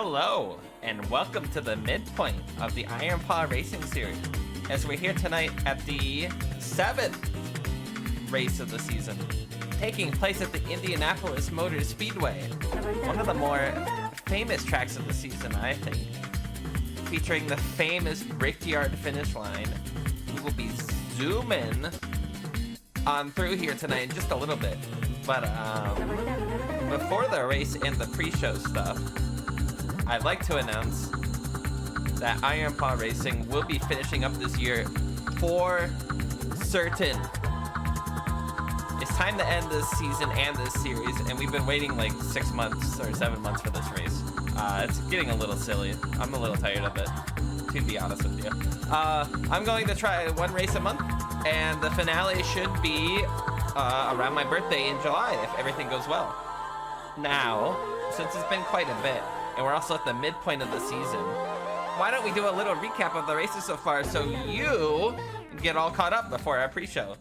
Hello, and welcome to the midpoint of the Iron Paw Racing series, as we're here tonight at the 7th race of the season, taking place at the Indianapolis Motor Speedway, one of the more famous tracks of the season, I think, featuring the famous Brickyard finish line. We will be zooming on through here tonight in just a little bit, but before the race and the pre-show stuff, I'd like to announce that Iron Paw Racing will be finishing up this year for certain. It's time to end this season and this series, and we've been waiting like 6 months or 7 months for this race. It's getting a little silly. I'm a little tired of it, to be honest with you. I'm going to try one race a month, and the finale should be around my birthday in July, if everything goes well. Now, since it's been quite a bit, and we're also at the midpoint of the season, why don't we do a little recap of the races so far so you get all caught up before our pre-show.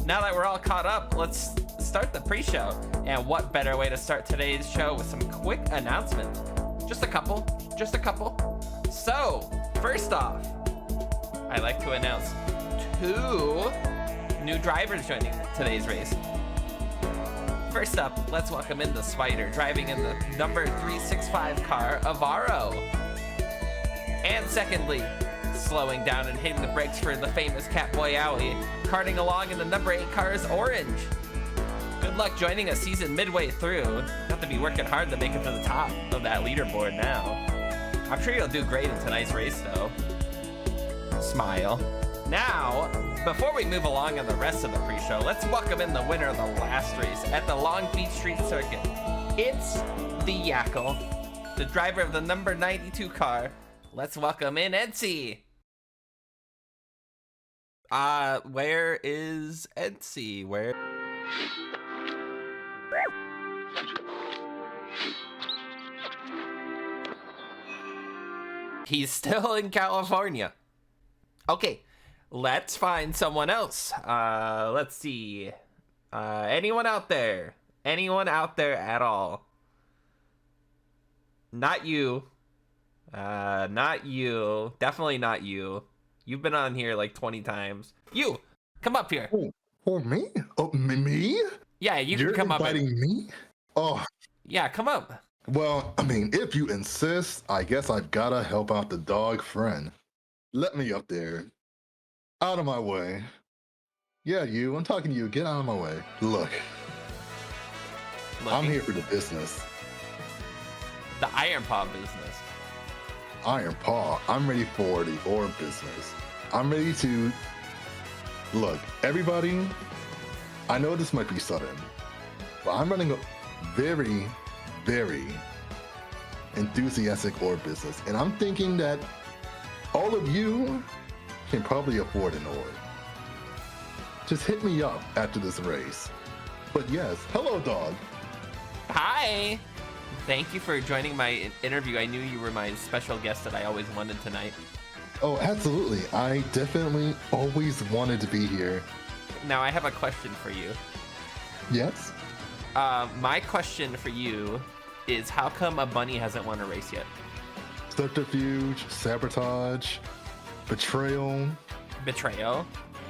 Now that we're all caught up, let's start the pre-show. And what better way to start today's show with some quick announcements. Just a couple. So, first off, I'd like to announce 2 new drivers joining today's race. First up, let's welcome in the Spider, driving in the number 365 car, Avaro. And secondly, slowing down and hitting the brakes for the famous Catboy Owie, karting along in the number 8 car is Orange. Good luck joining a season midway through. Have to be working hard to make it to the top of that leaderboard now. I'm sure you'll do great in tonight's race though. Smile. Now, before we move along on the rest of the pre-show, let's welcome in the winner of the last race at the Long Beach Street Circuit. It's the Yackle, the driver of the number 92 car. Let's welcome in Edsy. Where is Edsy? Where? He's still in California. Okay, let's find someone else. Let's see. Anyone out there? Anyone out there at all? Not you. Not you. Definitely not you. You've been on here like 20 times. You, come up here. Oh, me? Oh, me? Yeah, you You're can come up. inviting me? Oh, Yeah, come up. well, I mean, if you insist, I guess I've gotta help out the dog friend. Let me up there. Out of my way. Yeah, you. I'm talking to you. Get out of my way. Look, I'm Looking. here for the business. The Iron Paw business. Iron Paw. I'm ready for the orb business. I'm ready to look, everybody. I know this might be sudden, but I'm running a very, very enthusiastic orb business, and I'm thinking that all of you can probably afford an orb. Just hit me up after this race. But yes, hello, dog. Hi. Thank you for joining my interview. I knew you were my special guest that I always wanted tonight. Oh, absolutely. I definitely always wanted to be here. Now, I have a question for you. Yes? My question for you is, how come a bunny hasn't won a race yet? Subterfuge, sabotage, betrayal. Betrayal?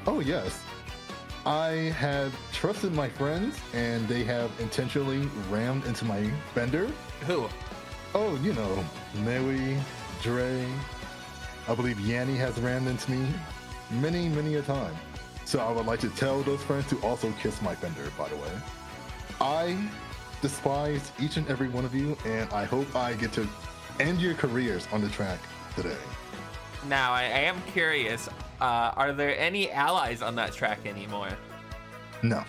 Oh, yes. I have trusted my friends, and they have intentionally rammed into my fender. Who? Oh, you know, Newy, Dre. I believe Yanni has rammed into me many, many a time. So I would like to tell those friends to also kiss my fender, by the way. I despise each and every one of you, and I hope I get to end your careers on the track today. Now, I am curious, are there any allies on that track anymore? No.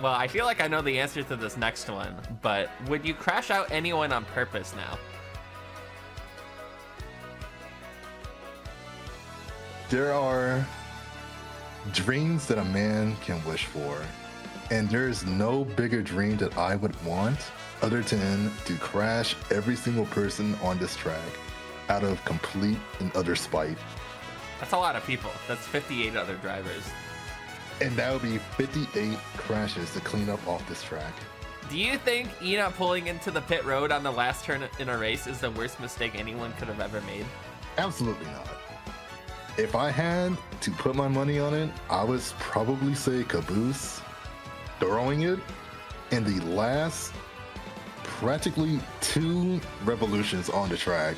Well, I feel like I know the answer to this next one, but would you crash out anyone on purpose now? There are dreams that a man can wish for, and there is no bigger dream that I would want other than to crash every single person on this track out of complete and utter spite. That's a lot of people. That's 58 other drivers. And that would be 58 crashes to clean up off this track. Do you think Ina pulling into the pit road on the last turn in a race is the worst mistake anyone could have ever made? Absolutely not. If I had to put my money on it, I would probably say Caboose throwing it in the last practically 2 revolutions on the track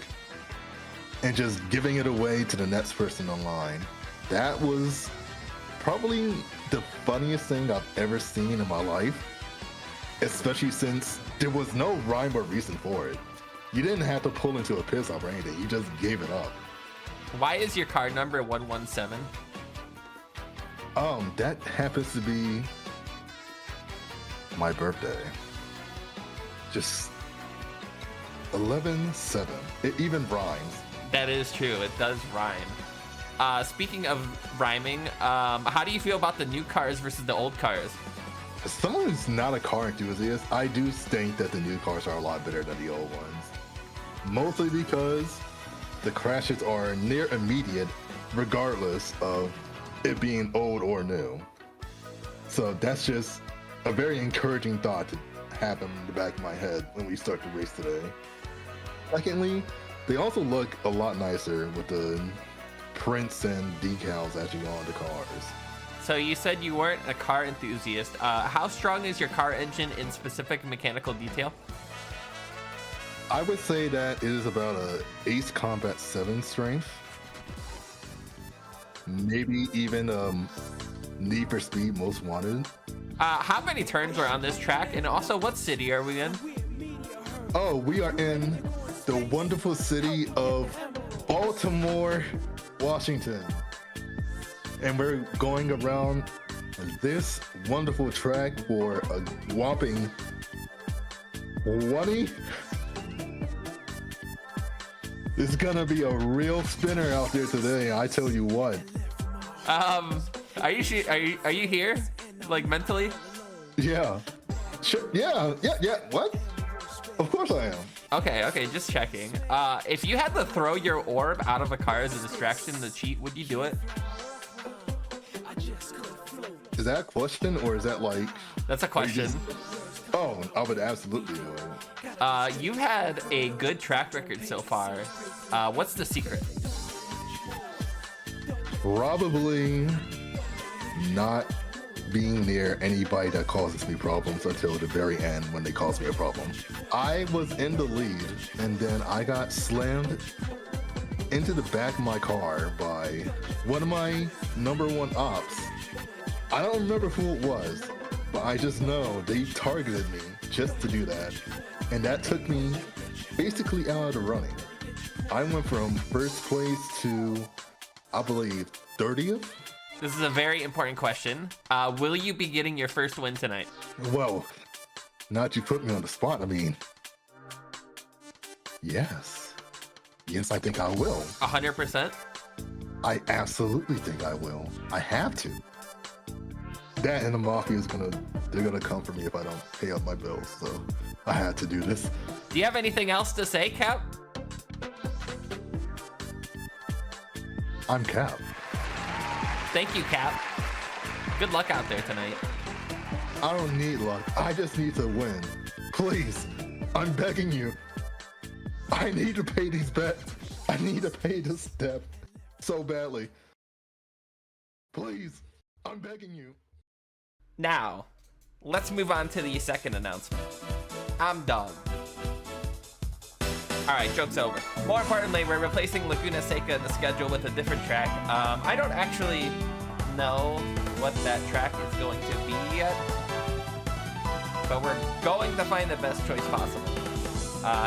and just giving it away to the next person online. That was probably the funniest thing I've ever seen in my life, especially since there was no rhyme or reason for it. You didn't have to pull into a pit stop or anything, you just gave it up. Why is your car number 117? That happens to be my birthday. Just 11-7. It even rhymes. That is true. It does rhyme. Speaking of rhyming, how do you feel about the new cars versus the old cars? As someone who's not a car enthusiast, I do think that the new cars are a lot better than the old ones. Mostly because the crashes are near immediate, regardless of it being old or new. So that's just a very encouraging thought to have in the back of my head when we start the race today. Secondly, they also look a lot nicer with the prints and decals as you go on the cars. So you said you weren't a car enthusiast. How strong is your car engine in specific mechanical detail? I would say that it is about a Ace Combat 7 strength. Maybe even Need for Speed Most Wanted. How many turns are on this track? And also, what city are we in? Oh, we are in the wonderful city of Baltimore, Washington. And we're going around this wonderful track for a whopping 20. It's gonna be a real spinner out there today, I tell you what. Are you here? Like mentally? Yeah. Sure. Yeah. What? Of course I am. Okay, just checking. If you had to throw your orb out of a car as a distraction to cheat, would you do it? Is that a question or is that like... That's a question. Oh, I would absolutely do it. You've had a good track record so far. What's the secret? Probably not being near anybody that causes me problems until the very end when they cause me a problem. I was in the lead and then I got slammed into the back of my car by one of my number one ops. I don't remember who it was, but I just know they targeted me just to do that. And that took me basically out of the running. I went from first place to, I believe, 30th. This is a very important question. Will you be getting your first win tonight? Well, now that you put me on the spot, I mean, yes. Yes, I think I will. 100%? I absolutely think I will. I have to. That and the mafia they're gonna come for me if I don't pay up my bills, so I had to do this. Do you have anything else to say, Cap? I'm Cap. Thank you, Cap. Good luck out there tonight. I don't need luck. I just need to win. Please, I'm begging you. I need to pay these bets. I need to pay this debt so badly. Please, I'm begging you. Now, let's move on to the second announcement. I'm done. All right, joke's over. More importantly, we're replacing Laguna Seca in the schedule with a different track. I don't actually know what that track is going to be yet, but we're going to find the best choice possible.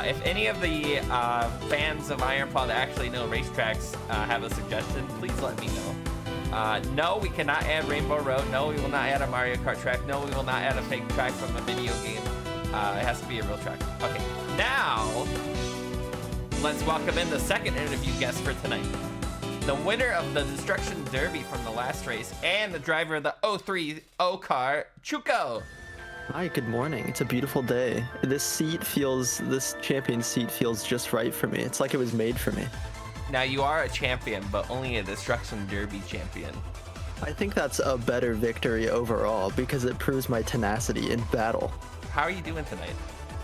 If any of the fans of Iron Paw that actually know racetracks have a suggestion, please let me know. No, we cannot add Rainbow Road. No, we will not add a Mario Kart track. No, we will not add a fake track from a video game. It has to be a real track. Okay, now let's welcome in the second interview guest for tonight. The winner of the Destruction Derby from the last race and the driver of the 03 car, Chuko. Hi, good morning. It's a beautiful day. This champion seat feels just right for me. It's like it was made for me. Now, you are a champion, but only a Destruction Derby champion. I think that's a better victory overall because it proves my tenacity in battle. How are you doing tonight?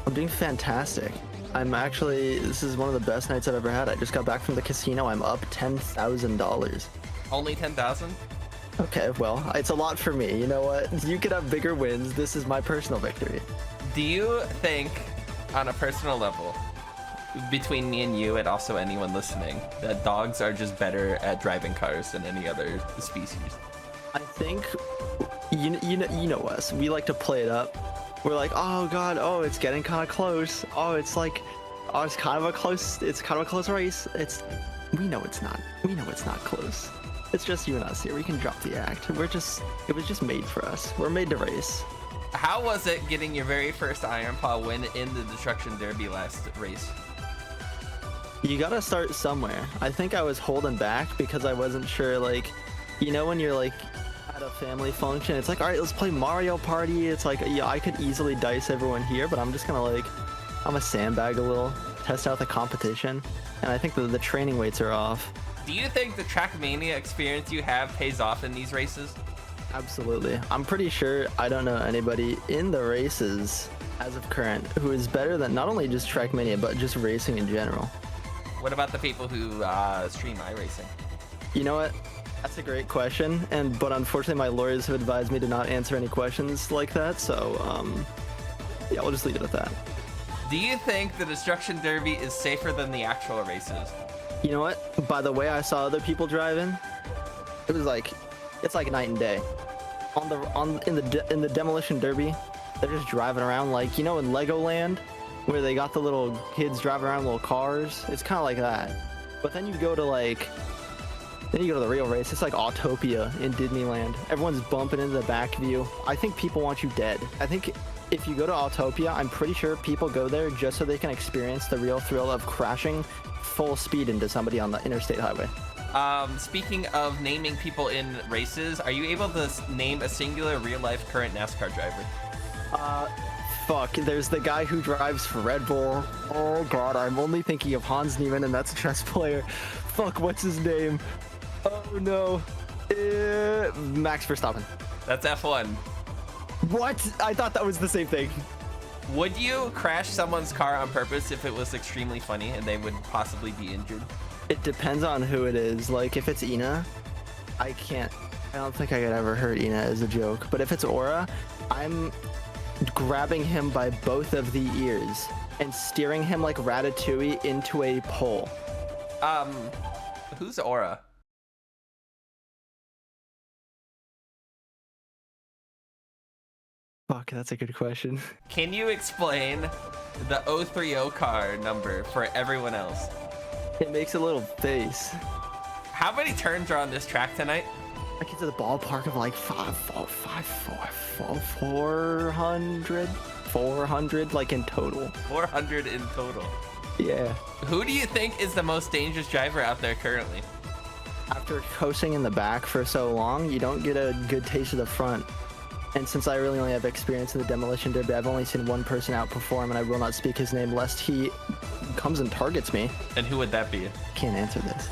I'm doing fantastic. This is one of the best nights I've ever had. I just got back from the casino. I'm up $10,000. Only 10,000? Okay, well, it's a lot for me. You know what? You could have bigger wins. This is my personal victory. Do you think, on a personal level, between me and you and also anyone listening, that dogs are just better at driving cars than any other species? I think, you know us. We like to play it up. We're like, oh god, oh, it's getting kind of close. Oh, it's kind of a close race. We know it's not. We know it's not close. It's just you and us here. We can drop the act. It was just made for us. We're made to race. How was it getting your very first Iron Paw win in the Destruction Derby last race? You gotta start somewhere. I think I was holding back because I wasn't sure, when you're at a family function, it's like, all right, let's play Mario Party. It's like, yeah, I could easily dice everyone here, but I'm just gonna I'm a sandbag a little, test out the competition, and I think the training weights are off. Do you think the Trackmania experience you have pays off in these races? Absolutely. I'm pretty sure I don't know anybody in the races as of current who is better than not only just Trackmania, but just racing in general. What about the people who stream iRacing? You know what? That's a great question, but unfortunately my lawyers have advised me to not answer any questions like that, so yeah, we'll just leave it at that. Do you think the Destruction Derby is safer than the actual races? You know what? By the way I saw other people driving, it was it's like night and day. In the Demolition Derby, they're just driving around in Legoland, where they got the little kids driving around little cars. It's kind of like that. But then you go to the real race. It's like Autopia in Disneyland. Everyone's bumping into the back view. I think people want you dead. I think if you go to Autopia, I'm pretty sure people go there just so they can experience the real thrill of crashing full speed into somebody on the interstate highway. Speaking of naming people in races, are you able to name a singular real-life current NASCAR driver? Fuck, there's the guy who drives for Red Bull. Oh god, I'm only thinking of Hans Niemann, and that's a chess player. Fuck, what's his name? Oh no. Max Verstappen. That's F1. What? I thought that was the same thing. Would you crash someone's car on purpose if it was extremely funny and they would possibly be injured? It depends on who it is. Like, if it's Ina, I don't think I could ever hurt Ina as a joke. But if it's Aura, I'm grabbing him by both of the ears and steering him like Ratatouille into a pole. Who's Aura? Fuck, that's a good question. Can you explain the 030 car number for everyone else? It makes a little face. How many turns are on this track tonight? I get to the ballpark of like 400 like in total. 400 in total. Yeah. Who do you think is the most dangerous driver out there currently? After coasting in the back for so long, you don't get a good taste of the front. And since I really only have experience in the Demolition Derby, I've only seen one person outperform, and I will not speak his name lest he comes and targets me. And who would that be? Can't answer this.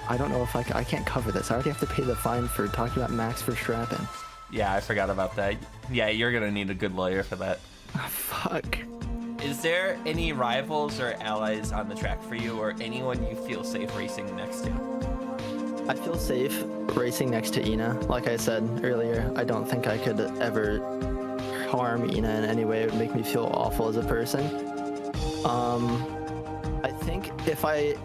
I don't know if I can't cover this. I already have to pay the fine for talking about Max Verstappen. Yeah, I forgot about that. Yeah, you're gonna need a good lawyer for that. Oh, fuck. Is there any rivals or allies on the track for you, or anyone you feel safe racing next to? I feel safe racing next to Ina. Like I said earlier, I don't think I could ever harm Ina in any way. It would make me feel awful as a person. I think if I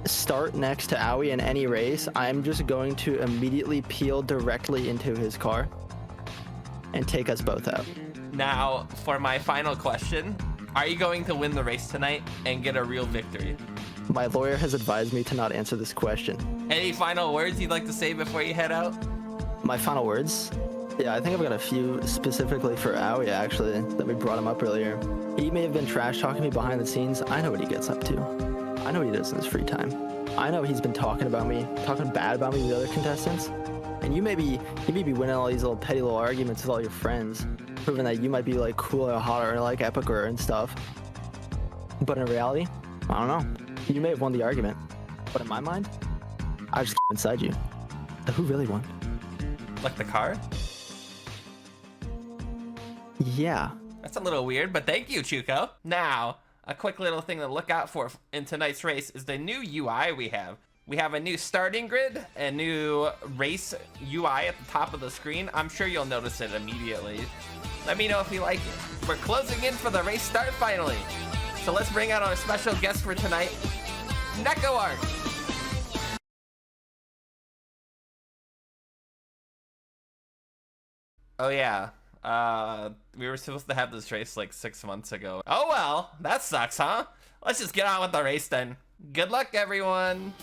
start next to Aoi in any race, I'm just going to immediately peel directly into his car and take us both out. Now, for my final question, are you going to win the race tonight and get a real victory? My lawyer has advised me to not answer this question. Any final words you'd like to say before you head out? My final words? Yeah, I think I've got a few specifically for Aoi, actually, that we brought him up earlier. He may have been trash talking me behind the scenes. I know what he gets up to. I know what he does in his free time. I know he's been talking bad about me with the other contestants. And you may be winning all these little petty little arguments with all your friends, proving that you might be like cooler or hotter or like epicer and stuff. But in reality, I don't know. You may have won the argument, but in my mind, I just inside you. So who really won? Like the car? Yeah. That's a little weird, but thank you, Chuko. Now, a quick little thing to look out for in tonight's race is the new UI we have. We have a new starting grid, a new race UI at the top of the screen. I'm sure you'll notice it immediately. Let me know if you like it. We're closing in for the race start finally. So let's bring out our special guest for tonight, Neko Art. Oh yeah, we were supposed to have this race like 6 months ago. Oh well, that sucks, huh? Let's just get on with the race then. Good luck, everyone.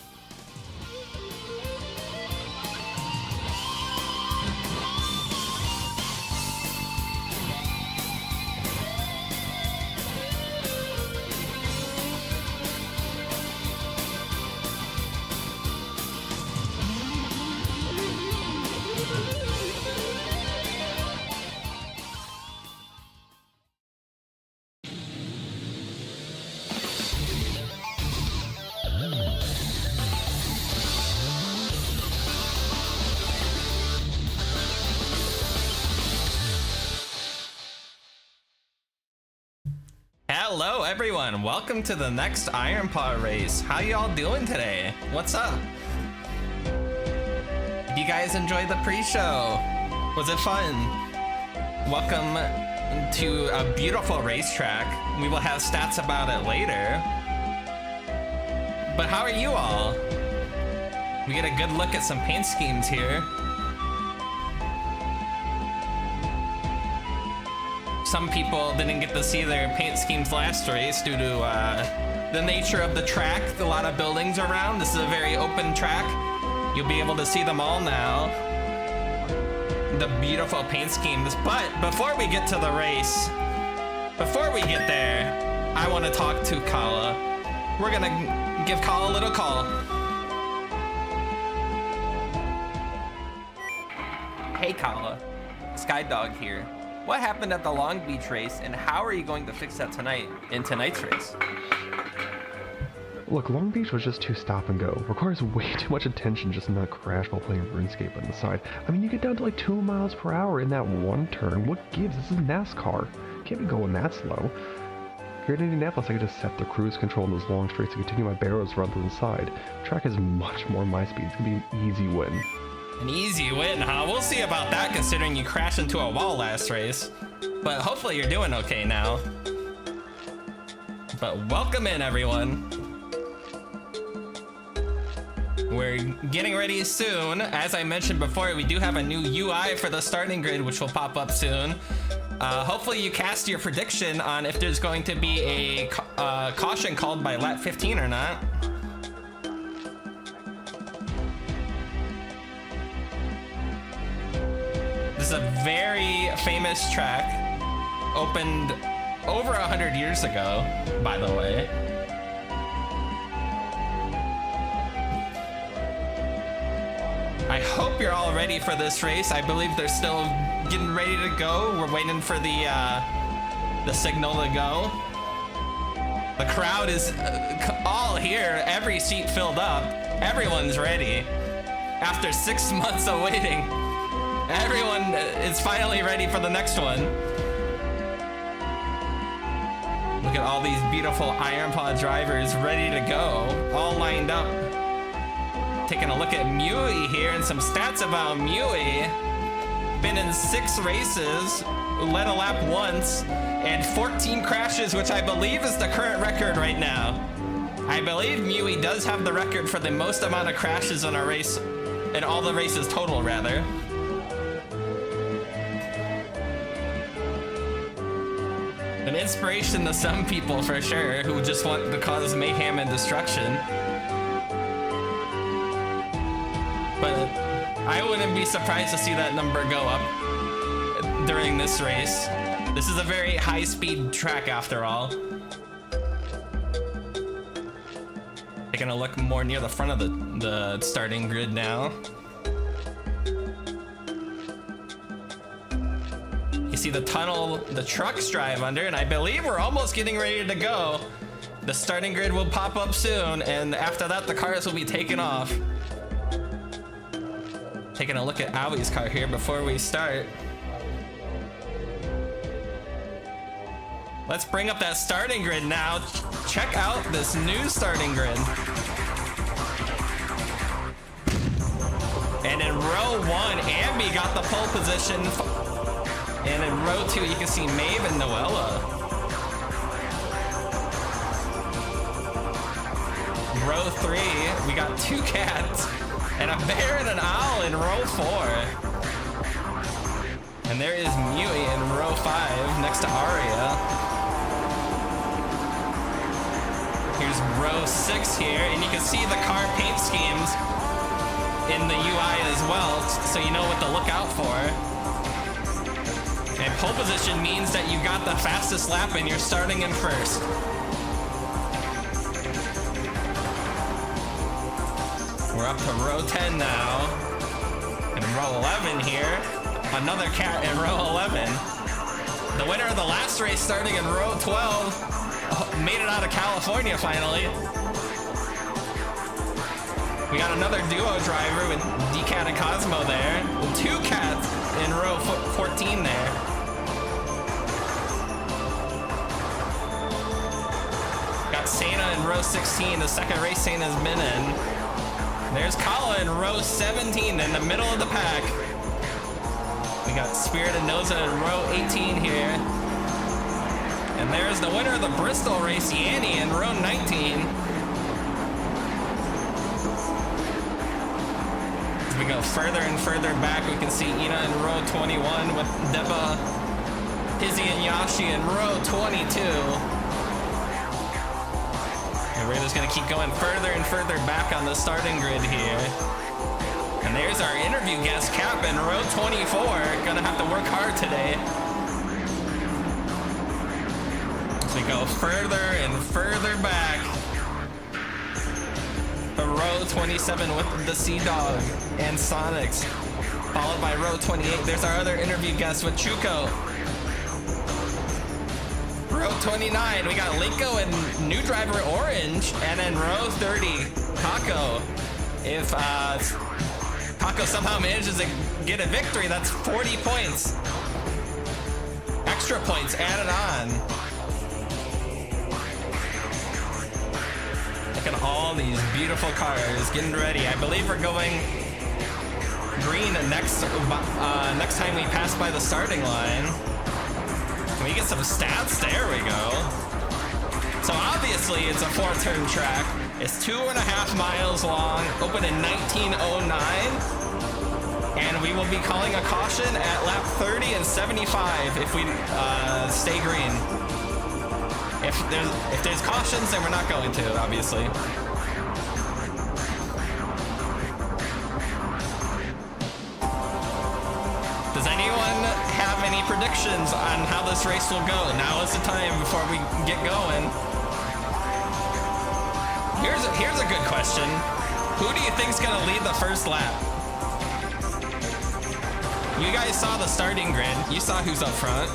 Hello everyone, welcome to the next Iron Paw race. How y'all doing today? What's up? You guys enjoy the pre-show? Was it fun? Welcome to a beautiful racetrack. We will have stats about it later. But how are you all? We get a good look at some paint schemes here. Some people didn't get to see their paint schemes last race due to the nature of the track. A lot of buildings around. This is a very open track. You'll be able to see them all now. The beautiful paint schemes. But before we get to the race, before we get there, I want to talk to Kala. We're gonna give Kala a little call. Hey Kala, Skydog here. What happened at the Long Beach race, and how are you going to fix that tonight in tonight's race? Look, Long Beach was just too stop and go. Requires way too much attention just to not crash while playing RuneScape on the side. I mean, you get down to like 2 miles per hour in that one turn. What gives? This is NASCAR. can't be going that slow. Here in Indianapolis, I can just set the cruise control in those long straights and continue my barrels run through the side. The track is much more my speed. It's gonna be an easy win. An easy win, huh? We'll see about that considering you crashed into a wall last race. But hopefully you're doing okay now. But welcome in, everyone. We're getting ready soon. As I mentioned before, we do have a new UI for the starting grid, which will pop up soon. Hopefully you cast your prediction on if there's going to be a caution called by lap 15 or not. This is a very famous track, opened over 100 years ago, by the way. I hope you're all ready for this race. I believe they're still getting ready to go. We're waiting for the signal to go. The crowd is all here, every seat filled up. Everyone's ready. After 6 months of waiting, everyone is finally ready for the next one. Look at all these beautiful Iron Paw drivers ready to go, all lined up. Taking a look at Mui here and some stats about Mui. Been in 6 races, led a lap once, and 14 crashes, which I believe is the current record right now. I believe Mui does have the record for the most amount of crashes in a race, in all the races total, rather. An inspiration to some people for sure, who just want to cause mayhem and destruction. But I wouldn't be surprised to see that number go up during this race. This is a very high-speed track after all. Taking a look more near the front of the starting grid now. You see the tunnel the trucks drive under, and I believe we're almost getting ready to go. The starting grid will pop up soon, and after that the cars will be taken off. Taking a look at Avi's car here before we start. Let's bring up that starting grid now. Check out this new starting grid. And in row 1, Ambi got the pole position. And in row 2, you can see Maeve and Noella. Row 3, we got 2 cats. And a bear and an owl in row 4. And there is Mui in row 5 next to Aria. Here's row 6 here, and you can see the car paint schemes in the UI as well, so you know what to look out for. And pole position means that you got the fastest lap and you're starting in first. We're up to row 10 now. And row 11 here. Another cat in row 11. The winner of the last race starting in row 12 made it out of California finally. We got another duo driver with D-Cat and Cosmo there. 2 cats in row 14 there. Got Sana in row 16, the second race Sana's been in. There's Kala in row 17 in the middle of the pack. We got Spirit and Noza in row 18 here. And there's the winner of the Bristol race, Yanni, in row 19. As we go further and further back, we can see Ina in row 21 with Deba, Hizzy, and Yashi in row 22. And we're just gonna keep going further and further back on the starting grid here. And there's our interview guest, Cap, in row 24. Gonna have to work hard today. As we go further and further back. The row 27 with the Sea Dog and Sonics. Followed by row 28. There's our other interview guest with Chuko. Row 29, we got Linko and new driver Orange, and then row 30, Kako. If Kako somehow manages to get a victory, that's 40 points. extra points added on. Look at all these beautiful cars getting ready. I believe we're going green next time we pass by the starting line. Can we get some stats? There we go. So obviously it's a 4-turn track. It's 2.5 miles long, opened in 1909. And we will be calling a caution at lap 30 and 75 if we stay green. If there's cautions, then we're not going to, obviously. Does anyone have any predictions on how this race will go? Now is the time before we get going. Here's a good question. Who do you think's gonna lead the first lap? You guys saw the starting grid. You saw who's up front.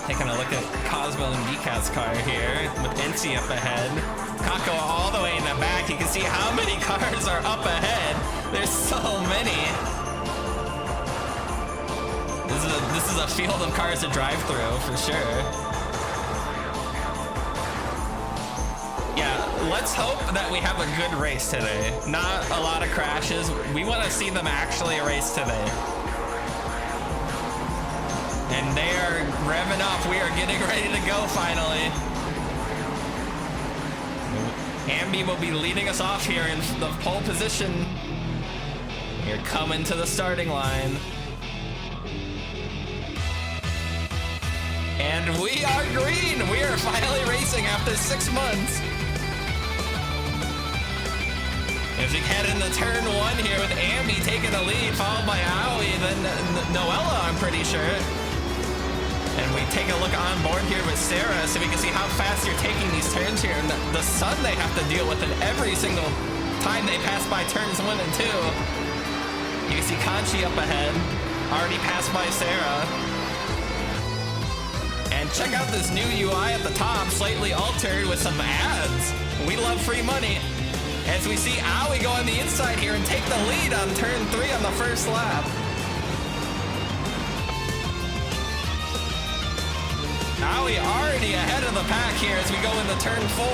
Taking a look at Cosmo and Decat's car here with NC up ahead. Kako all the way in the back. You can see how many cars are up ahead. There's so many. This is a field of cars to drive through for sure. Yeah, let's hope that we have a good race today. Not a lot of crashes. We want to see them actually race today. And they are revving up. We are getting ready to go finally. Ambi will be leading us off here in the pole position. We're coming to the starting line. And we are green! We are finally racing after 6 months. As we head into turn 1 here with Ambi taking the lead, followed by Aoi, then Noella, I'm pretty sure. And we take a look on board here with Sarah so we can see how fast you're taking these turns here. And the sun they have to deal with it every single time they pass by turns 1 and 2. You can see Kanchi up ahead, already passed by Sarah. And check out this new UI at the top, slightly altered with some ads. We love free money. As we see Aoi go on the inside here and take the lead on turn 3 on the first lap. Aoi already ahead of the pack here as we go into turn 4.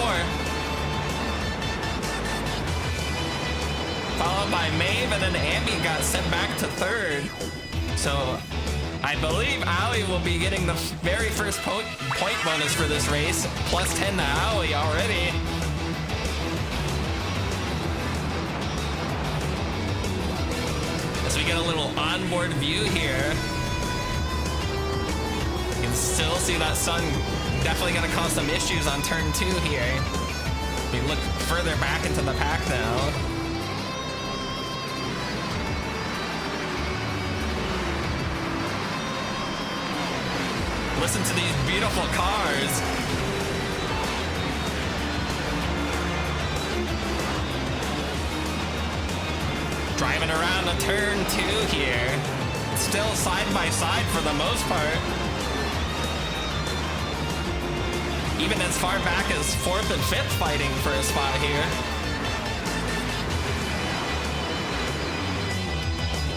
Followed by Maeve, and then Ambi got sent back to 3rd. So I believe Aoi will be getting the very first point bonus for this race, plus 10 to Aoi already. As we get a little onboard view here. You can still see that sun definitely gonna cause some issues on turn 2 here. We look further back into the pack now. Listen to these beautiful cars. Driving around the turn 2 here. Still side by side for the most part. Even as far back as 4th and 5th fighting for a spot here.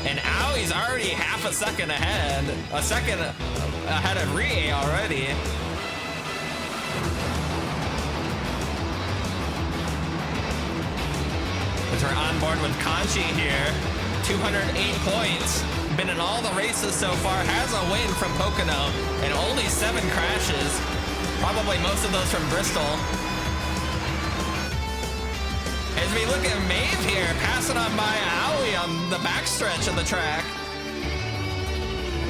And Aoi's already half a second ahead. A second ahead of Rie already. As we're on board with Kanchi here. 208 points. Been in all the races so far. Has a win from Pocono. And only 7 crashes. Probably most of those from Bristol. As we look at Maeve here, passing on by Aoi on the backstretch of the track.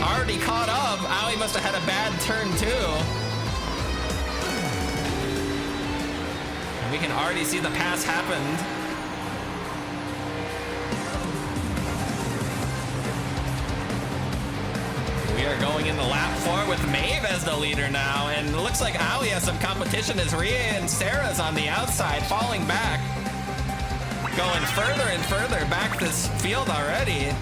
Already caught up. Aoi must have had a bad turn too. And we can already see the pass happened. We are going into lap 4 with Maeve as the leader now, and it looks like Aoi has some competition as Rie and Sarah's on the outside, falling back. Going further and further back this field already.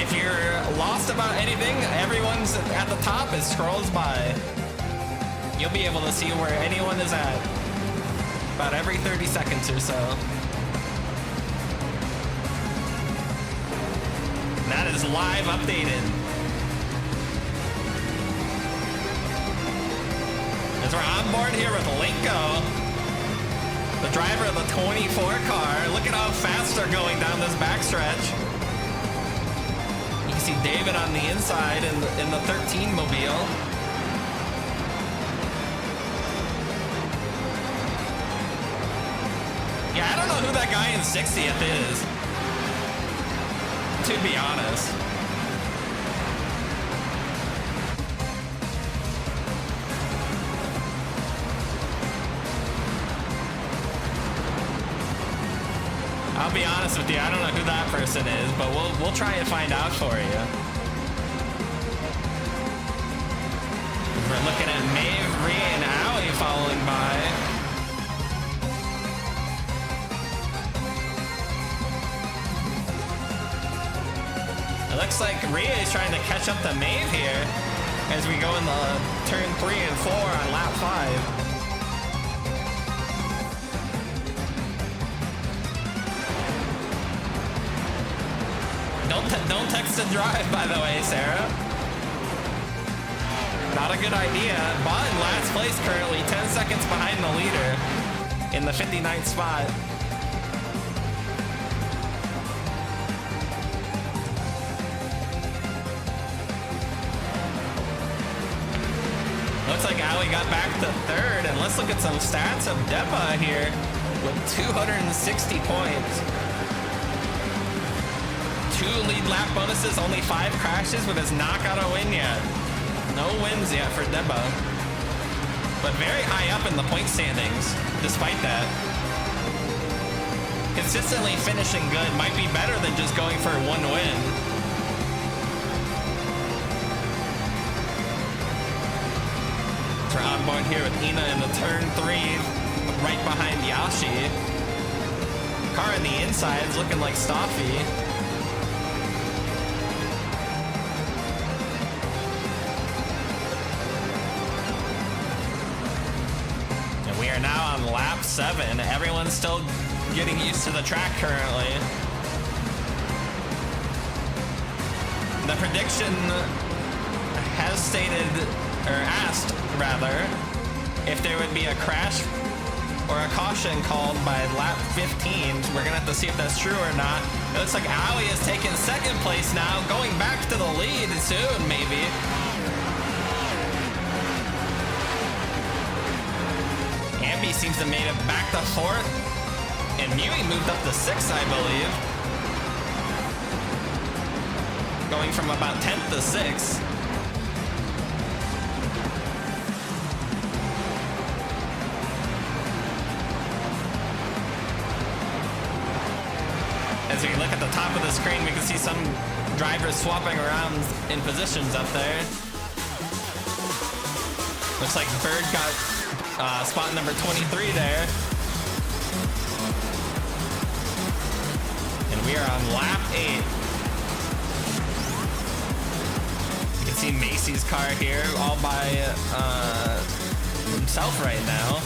if you're lost about anything, everyone's at the top. It scrolls by. You'll be able to see where anyone is at about every 30 seconds or so. And that is live updated. As we're on board here with Linko, the driver of the 24 car. Look at how fast they're going down this backstretch. You can see David on the inside in the 13 mobile. Yeah, I don't know who that guy in 60th is, to be honest. I'll be honest with you, I don't know who that person is, but we'll try and find out for you. We're looking at Maeve, Rhea, and Allie following by. It looks like Rhea is trying to catch up to Maeve here as we go in the turn 3 and 4 on lap 5. Don't text and drive, by the way, Sarah. Not a good idea. But in last place currently, 10 seconds behind the leader in the 59th spot. Looks like Ali got back to 3rd, and let's look at some stats of Deba here with 260 points. 2 lead lap bonuses, only 5 crashes, but has not got a win yet. No wins yet for Deba. But very high up in the point standings, despite that. Consistently finishing good might be better than just going for 1 win. We're on board here with Ina in the turn 3, right behind Yashi. Car on the inside is looking like Staffy. We are now on lap 7. Everyone's still getting used to the track currently. The prediction has stated, or asked rather, if there would be a crash or a caution called by lap 15. We're gonna have to see if that's true or not. It looks like Ali is taking 2nd place now, going back to the lead soon, maybe. Ambi seems to have made it back to 4th, and Mui moved up to 6th, I believe. Going from about 10th to 6th. As we look at the top of the screen, we can see some drivers swapping around in positions up there. Looks like Bird got spot number 23 there. And we are on lap 8. You can see Macy's car here all by himself right now.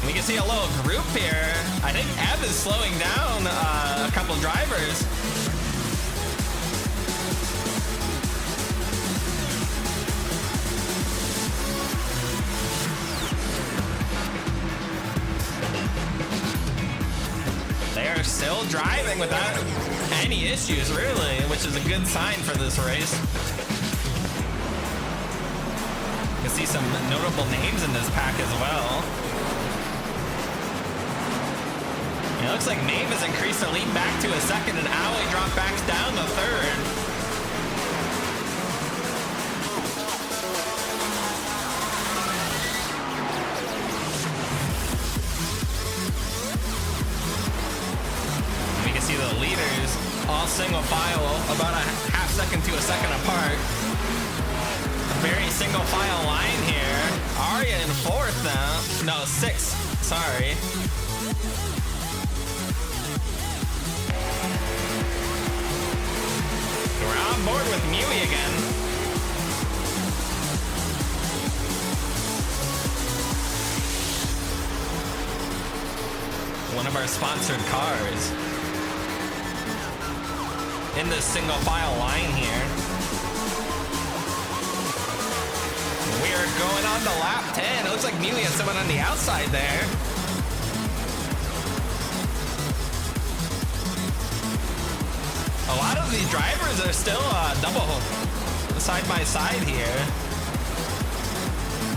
We can see a little group here. I think Ev is slowing down a couple drivers. They are still driving without any issues, really, which is a good sign for this race. You can see some notable names in this pack as well. It looks like Maeve has increased her lead back to a 2nd, and Allie dropped back down to 3rd. We can see the leaders all single file, about a half second to a second apart. A very single file line here. Arya in 4th now. No, 6th. Sorry. We're on board with Mewy again. One of our sponsored cars in this single file line here. We are going on to lap 10. It looks like Mewy has someone on the outside there. A lot of these drivers are still double side by side here.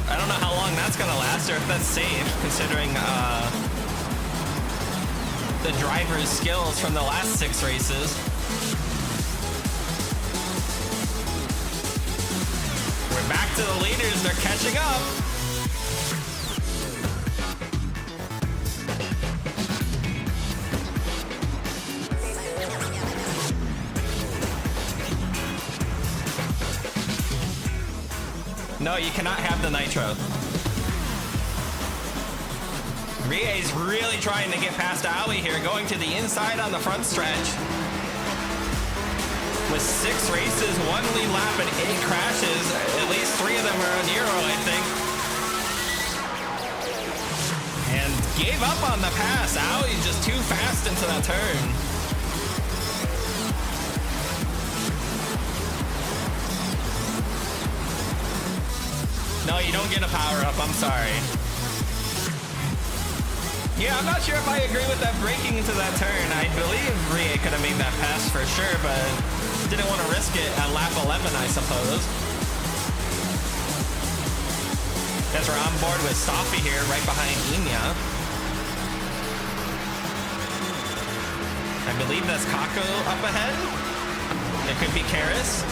I don't know how long that's gonna last or if that's safe considering the driver's skills from the last 6 races. We're back to the leaders, they're catching up. No, you cannot have the nitro. Rie's really trying to get past Ali here, going to the inside on the front stretch. With 6 races, 1 lead lap, and 8 crashes, at least 3 of them are on Nero, I think. And gave up on the pass. Ali's just too fast into that turn. No, you don't get a power up, I'm sorry. Yeah, I'm not sure if I agree with that braking into that turn. I believe Rie could have made that pass for sure, but didn't want to risk it at lap 11, I suppose. Guys, we're on board with Safi here, right behind Inya. I believe that's Kako up ahead. It could be Karis.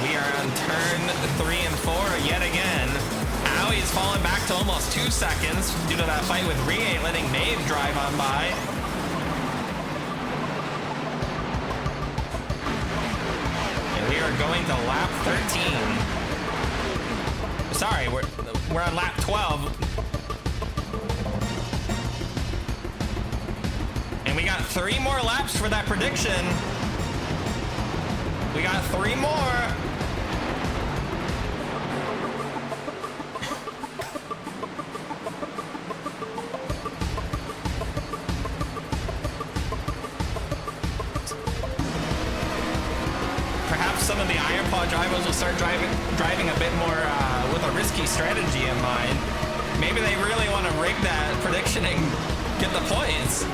We are on turn 3 and 4 yet again. Aoi is falling back to almost 2 seconds due to that fight with Rie letting Maeve drive on by. And we are going to lap 13. Sorry, we're on lap 12. And we got 3 more laps for that prediction. We got 3 more. Perhaps some of the Iron Paw drivers will start driving a bit more with a risky strategy in mind. Maybe they really want to rig that prediction and get the points.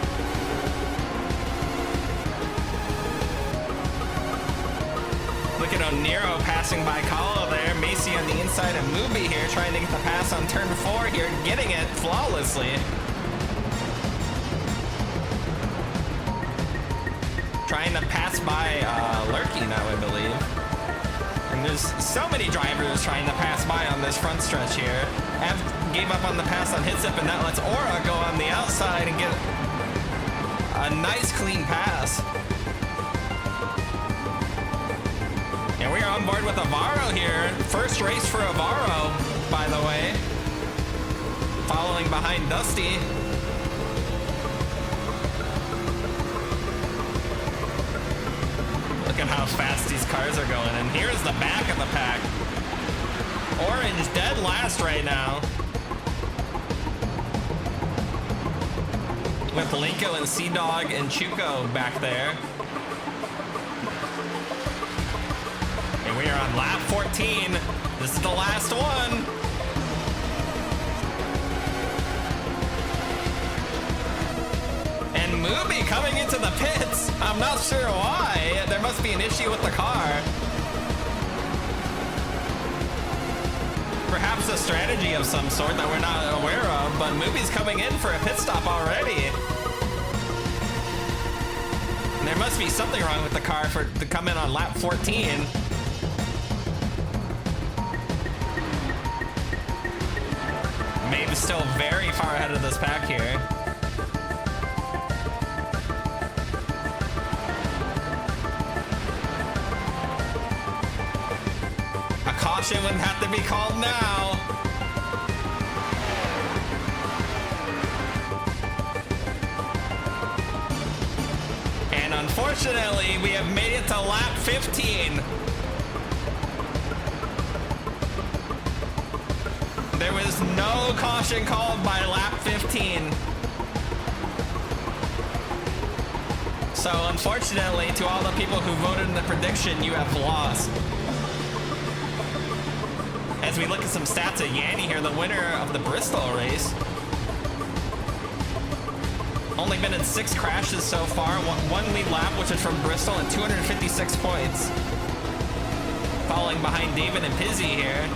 Look at Oniro passing by Kalo there. Macy on the inside and Mubi here trying to get the pass on turn 4 here, getting it flawlessly. Trying to pass by Lurky now, I believe. And there's so many drivers trying to pass by on this front stretch here. Av gave up on the pass on Hitsip, and that lets Aura go on the outside and get a nice clean pass. And we are on board with Avaro here. First race for Avaro, by the way. Following behind Dusty. Look at how fast these cars are going. And here's the back of the pack. Orange dead last right now. With Linko and Sea-Dog and Chuko back there. And we are on lap 14. This is the last one. And Mubi coming into the pits. I'm not sure why. There must be an issue with the car. Perhaps a strategy of some sort that we're not aware of, but Mubi's coming in for a pit stop already. And there must be something wrong with the car to come in on lap 14. Maeve's still very far ahead of this pack here. A caution wouldn't have to be called now. unfortunately, we have made it to lap 15. There was no caution called by lap 15. So unfortunately, to all the people who voted in the prediction, you have lost. As we look at some stats at Yanni here, the winner of the Bristol race. Only been in 6 crashes so far, one lead lap, which is from Bristol, and 256 points. Falling behind David and Pizzy here.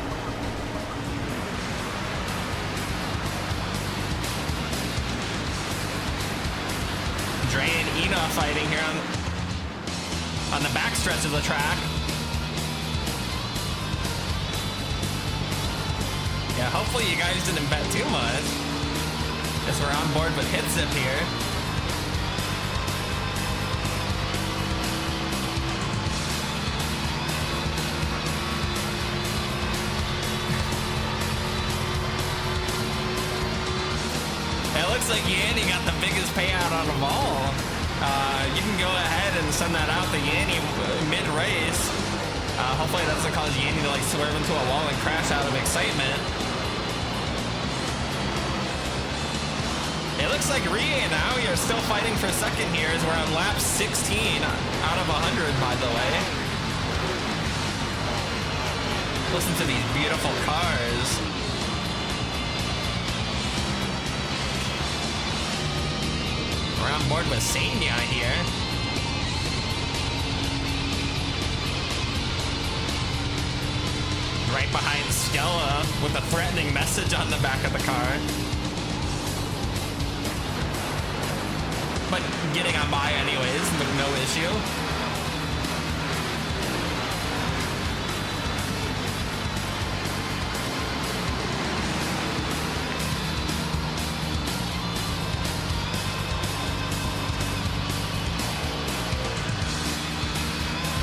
Dre and Ina fighting here on the backstretch of the track. Yeah, hopefully you guys didn't bet too much, as we're on board with Hit Zip here. It looks like Yanni got the biggest payout out of all. You can go ahead and send that out to Yanni mid-race. Hopefully that doesn't cause Yanni to like swerve into a wall and crash out of excitement. It looks like Rie now, you're still fighting for second here as we're on lap 16 out of 100, by the way. Listen to these beautiful cars. We're on board with Sanya here. Right behind Stella with a threatening message on the back of the car. But getting on by anyways with no issue.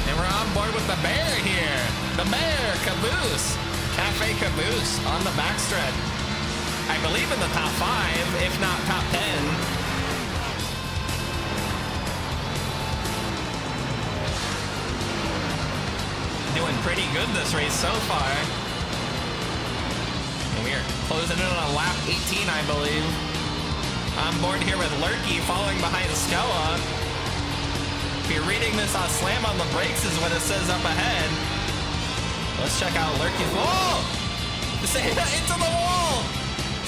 And we're on board with the bear here. The bear, Caboose. Cafe Caboose on the backstretch. I believe in the top 5, if not top 10. Doing pretty good this race so far. And we are closing in on lap 18, I believe. On board here with Lurky following behind Stella. If you're reading this on Slam on the Brakes is what it says up ahead. Let's check out Lurky's. Whoa! Seda into the wall!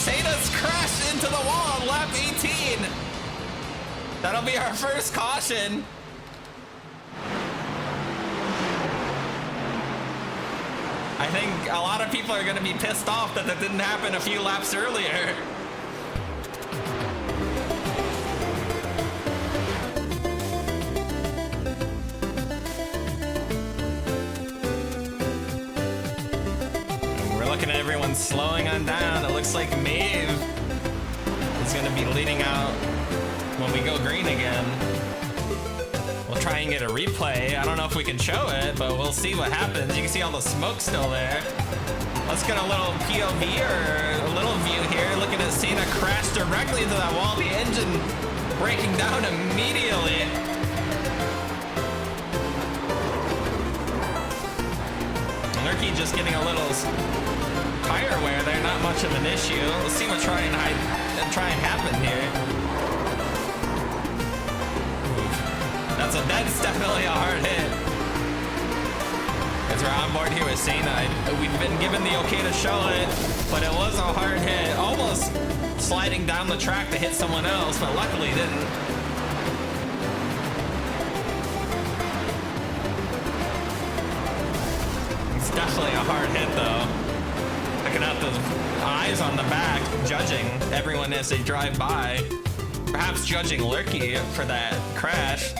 Seda's crashed into the wall on lap 18. That'll be our first caution. I think a lot of people are going to be pissed off that that didn't happen a few laps earlier. And we're looking at everyone slowing on down. It looks like Maeve is going to be leading out when we go green again. We'll try and get a replay. I don't know if we can show it, but we'll see what happens. You can see all the smoke still there. Let's get a little POV or a little view here. Looking at Cena crash directly into that wall. The engine breaking down immediately. Lurky just getting a little tire wear there. Not much of an issue. Let's see what try and happen here. That's definitely a hard hit. As we're on board here with Sana, we've been given the okay to show it, but it was a hard hit. Almost sliding down the track to hit someone else, but luckily didn't. It's definitely a hard hit though. Looking out those eyes on the back, judging everyone as they drive by. Perhaps judging Lurky for that crash.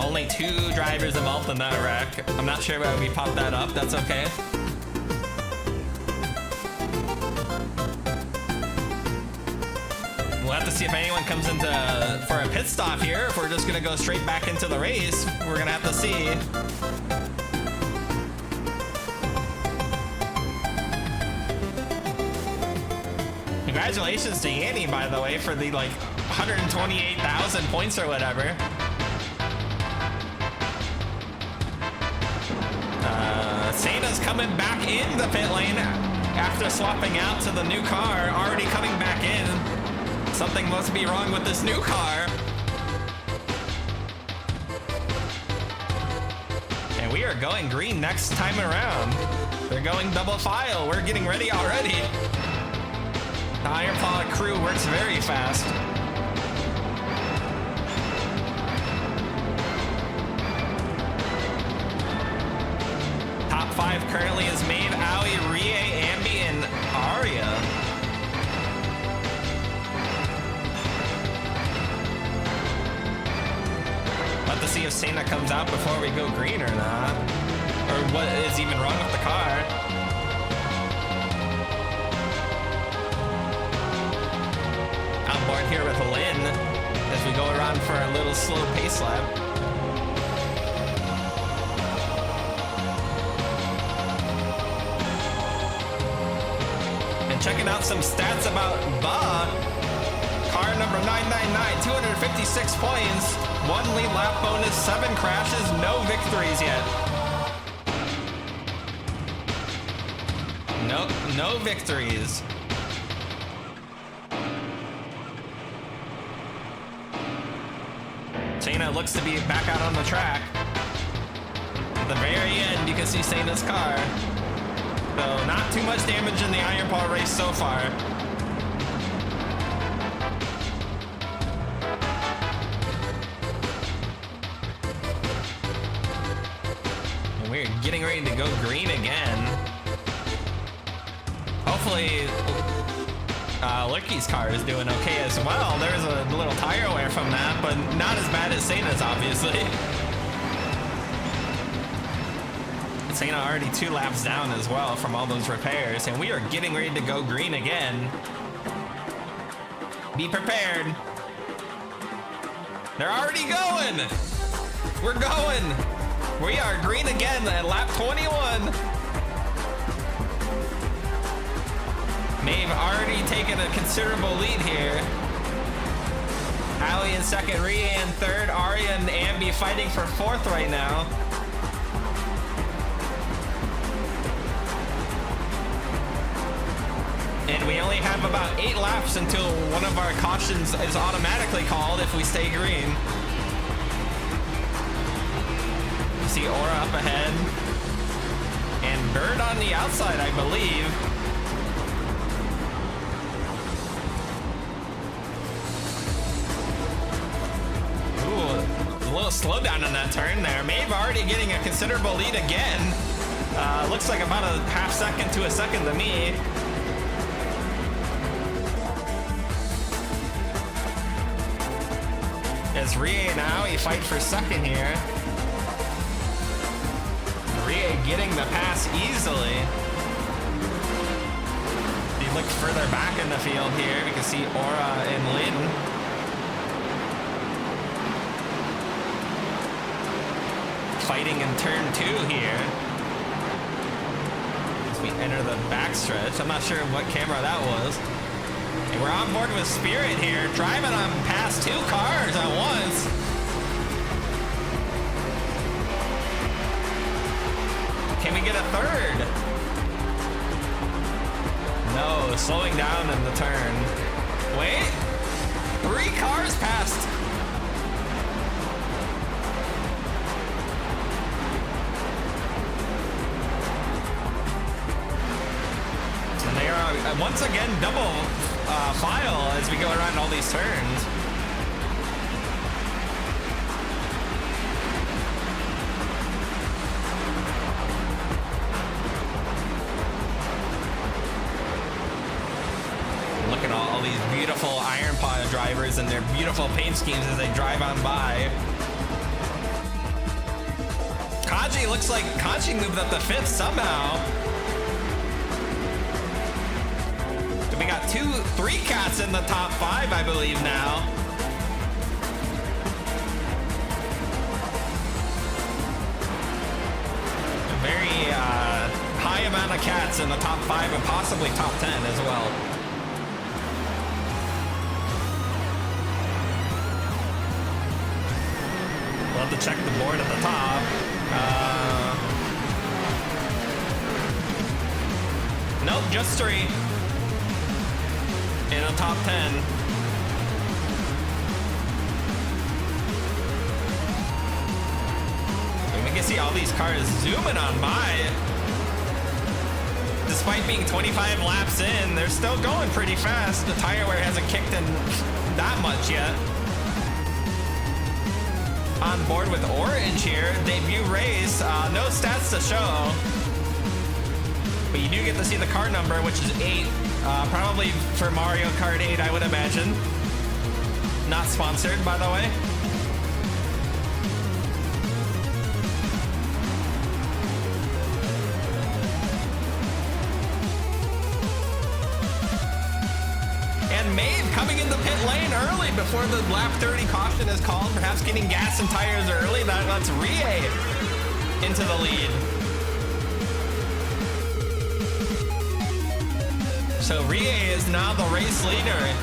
Only 2 drivers involved in that wreck. I'm not sure why we popped that up. That's okay. We'll have to see if anyone comes into for a pit stop here. If we're just gonna go straight back into the race, we're gonna have to see. Congratulations to Yanni, by the way, for the like 128,000 points or whatever. Sena's coming back in the pit lane after swapping out to the new car, already coming back in. Something must be wrong with this new car. And we are going green next time around. They're going double file. We're getting ready already. The Iron Paw crew works very fast. Top 5 currently is Maeve, Aoi, Rie, Ambi, and Aria. About to see if Sena comes out before we go green or not. Or what is even wrong with the car. On board here with Lynn as we go around for a little slow pace lap. And checking out some stats about Ba. Car number 999, 256 points, 1 lead lap bonus, 7 crashes, no victories yet. No victories. Sena looks to be back out on the track. At the very end, you can see Sena's car. So not too much damage in the Iron Paw race so far. And we're getting ready to go green again. Hopefully, Lucky's car is doing okay as well. There's a little tire wear from that, but not as bad as Sena's, obviously. Sena already 2 laps down as well from all those repairs, and we are getting ready to go green again. Be prepared. They're already going. We're going. We are green again at lap 21. Maeve already taken a considerable lead here. Ali in second, Rie in third, Aria and Ambi fighting for fourth right now. And we only have about 8 laps until one of our cautions is automatically called if we stay green. You see Aura up ahead. And Bird on the outside, I believe. Ooh, a little slowdown on that turn there. Maeve already getting a considerable lead again. Looks like about a half second to a second to me. As Rie and Aoi fight for second here. Rie getting the pass easily. If you look further back in the field here, we can see Aura and Lynn. Fighting in turn 2 here. As we enter the backstretch. I'm not sure what camera that was. And we're on board with Spirit here, driving on past 2 cars at once. Can we get a third? No, slowing down in the turn. Wait, 3 cars passed. And they are once again double file as we go around all these turns. Look at all these beautiful Iron Paw drivers and their beautiful paint schemes as they drive on by. Kaji looks like Kaji moved up to 5th somehow. We got 3 cats in the top 5, I believe now. A very high amount of cats in the top 5 and possibly top 10 as well. have to check the board at the top. Nope, just 3 in the top 10. And we can see all these cars zooming on by. Despite being 25 laps in, they're still going pretty fast. The tire wear hasn't kicked in that much yet. On board with Orange here, debut race, no stats to show. But you do get to see the car number, which is 8. Probably for Mario Kart 8, I would imagine. Not sponsored, by the way. And Maeve coming in the pit lane early before the lap 30 caution is called. Perhaps getting gas and tires early. That lets Rie into the lead. So Rie is now the race leader.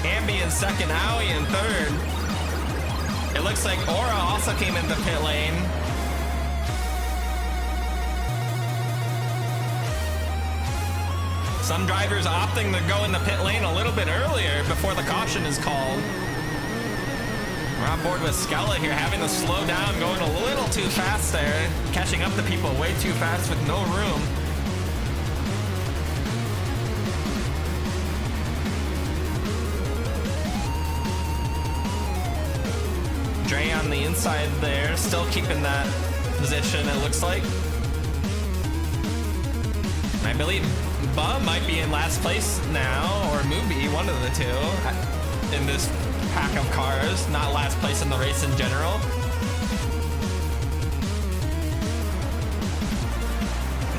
Ambi in second, Aoi in third. It looks like Aura also came in the pit lane. Some drivers opting to go in the pit lane a little bit earlier before the caution is called. We're on board with Skella here, having to slow down, going a little too fast there, catching up to people way too fast with no room. Dre on the inside there, still keeping that position, it looks like. I believe Bum might be in last place now, or Mubi, one of the two, in this pack of cars. Not last place in the race in general.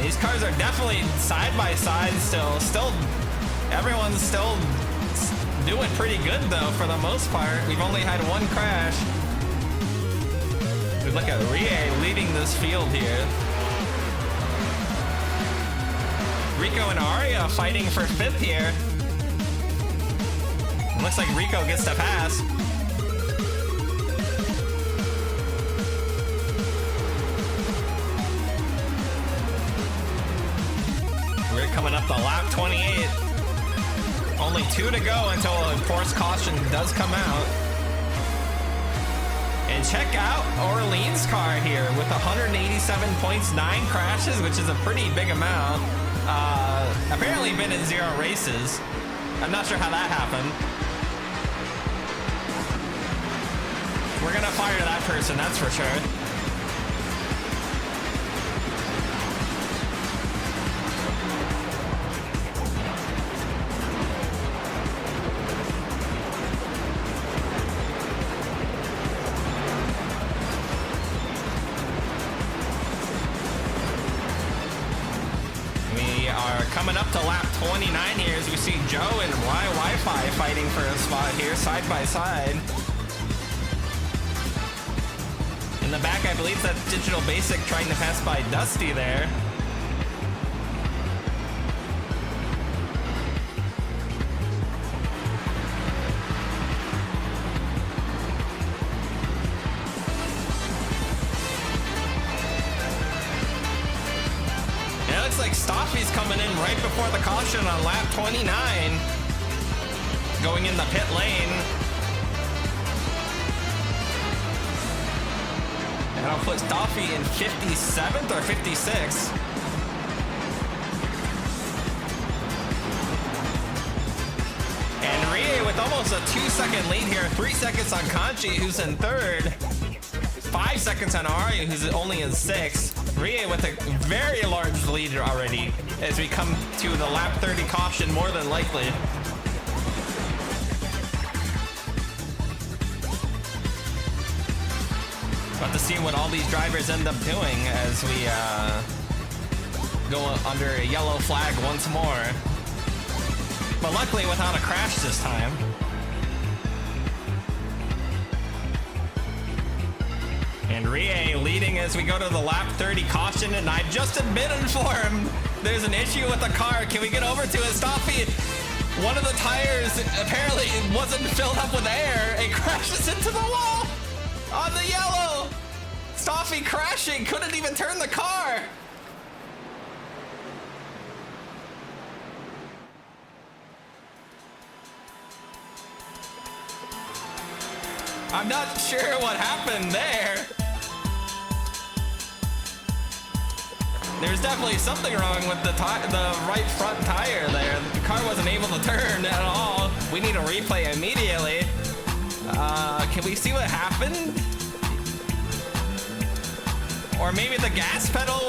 These cars are definitely side by side still. Everyone's still doing pretty good though, for the most part. We've only had one crash. We look at Rie leading this field here. Rico and Aria fighting for 5th here. It looks like Rico gets to pass. We're coming up to lap 28. Only 2 to go until a forced caution does come out. And check out Orleans' car here with 187 points, 9 crashes, which is a pretty big amount. Apparently been in 0 races. I'm not sure how that happened. We're gonna fire that person, that's for sure. Coming up to lap 29 here as we see Joe and Wi-Fi fighting for a spot here, side by side. In the back, I believe that's Digital Basic trying to pass by Dusty there. Like Staffy's coming in right before the caution on lap 29, going in the pit lane. And I'll put Staffy in 57th or 56th. And Rie with almost a 2-second lead here, 3 seconds on Kanchi, who's in 3rd, 5 seconds on Ari, who's only in 6th. Rie with a very large lead already as we come to the lap 30 caution, more than likely. About to see what all these drivers end up doing as we go under a yellow flag once more. But luckily without a crash this time. And Rie leading as we go to the lap 30 caution, and I just have been informed there's an issue with the car. Can we get over to it? Staffy, one of the tires apparently wasn't filled up with air. It crashes into the wall on the yellow. Stoffy crashing, couldn't even turn the car. I'm not sure what happened there. There's definitely something wrong with the right front tire there. The car wasn't able to turn at all. We need a replay immediately. Can we see what happened? Or maybe the gas pedal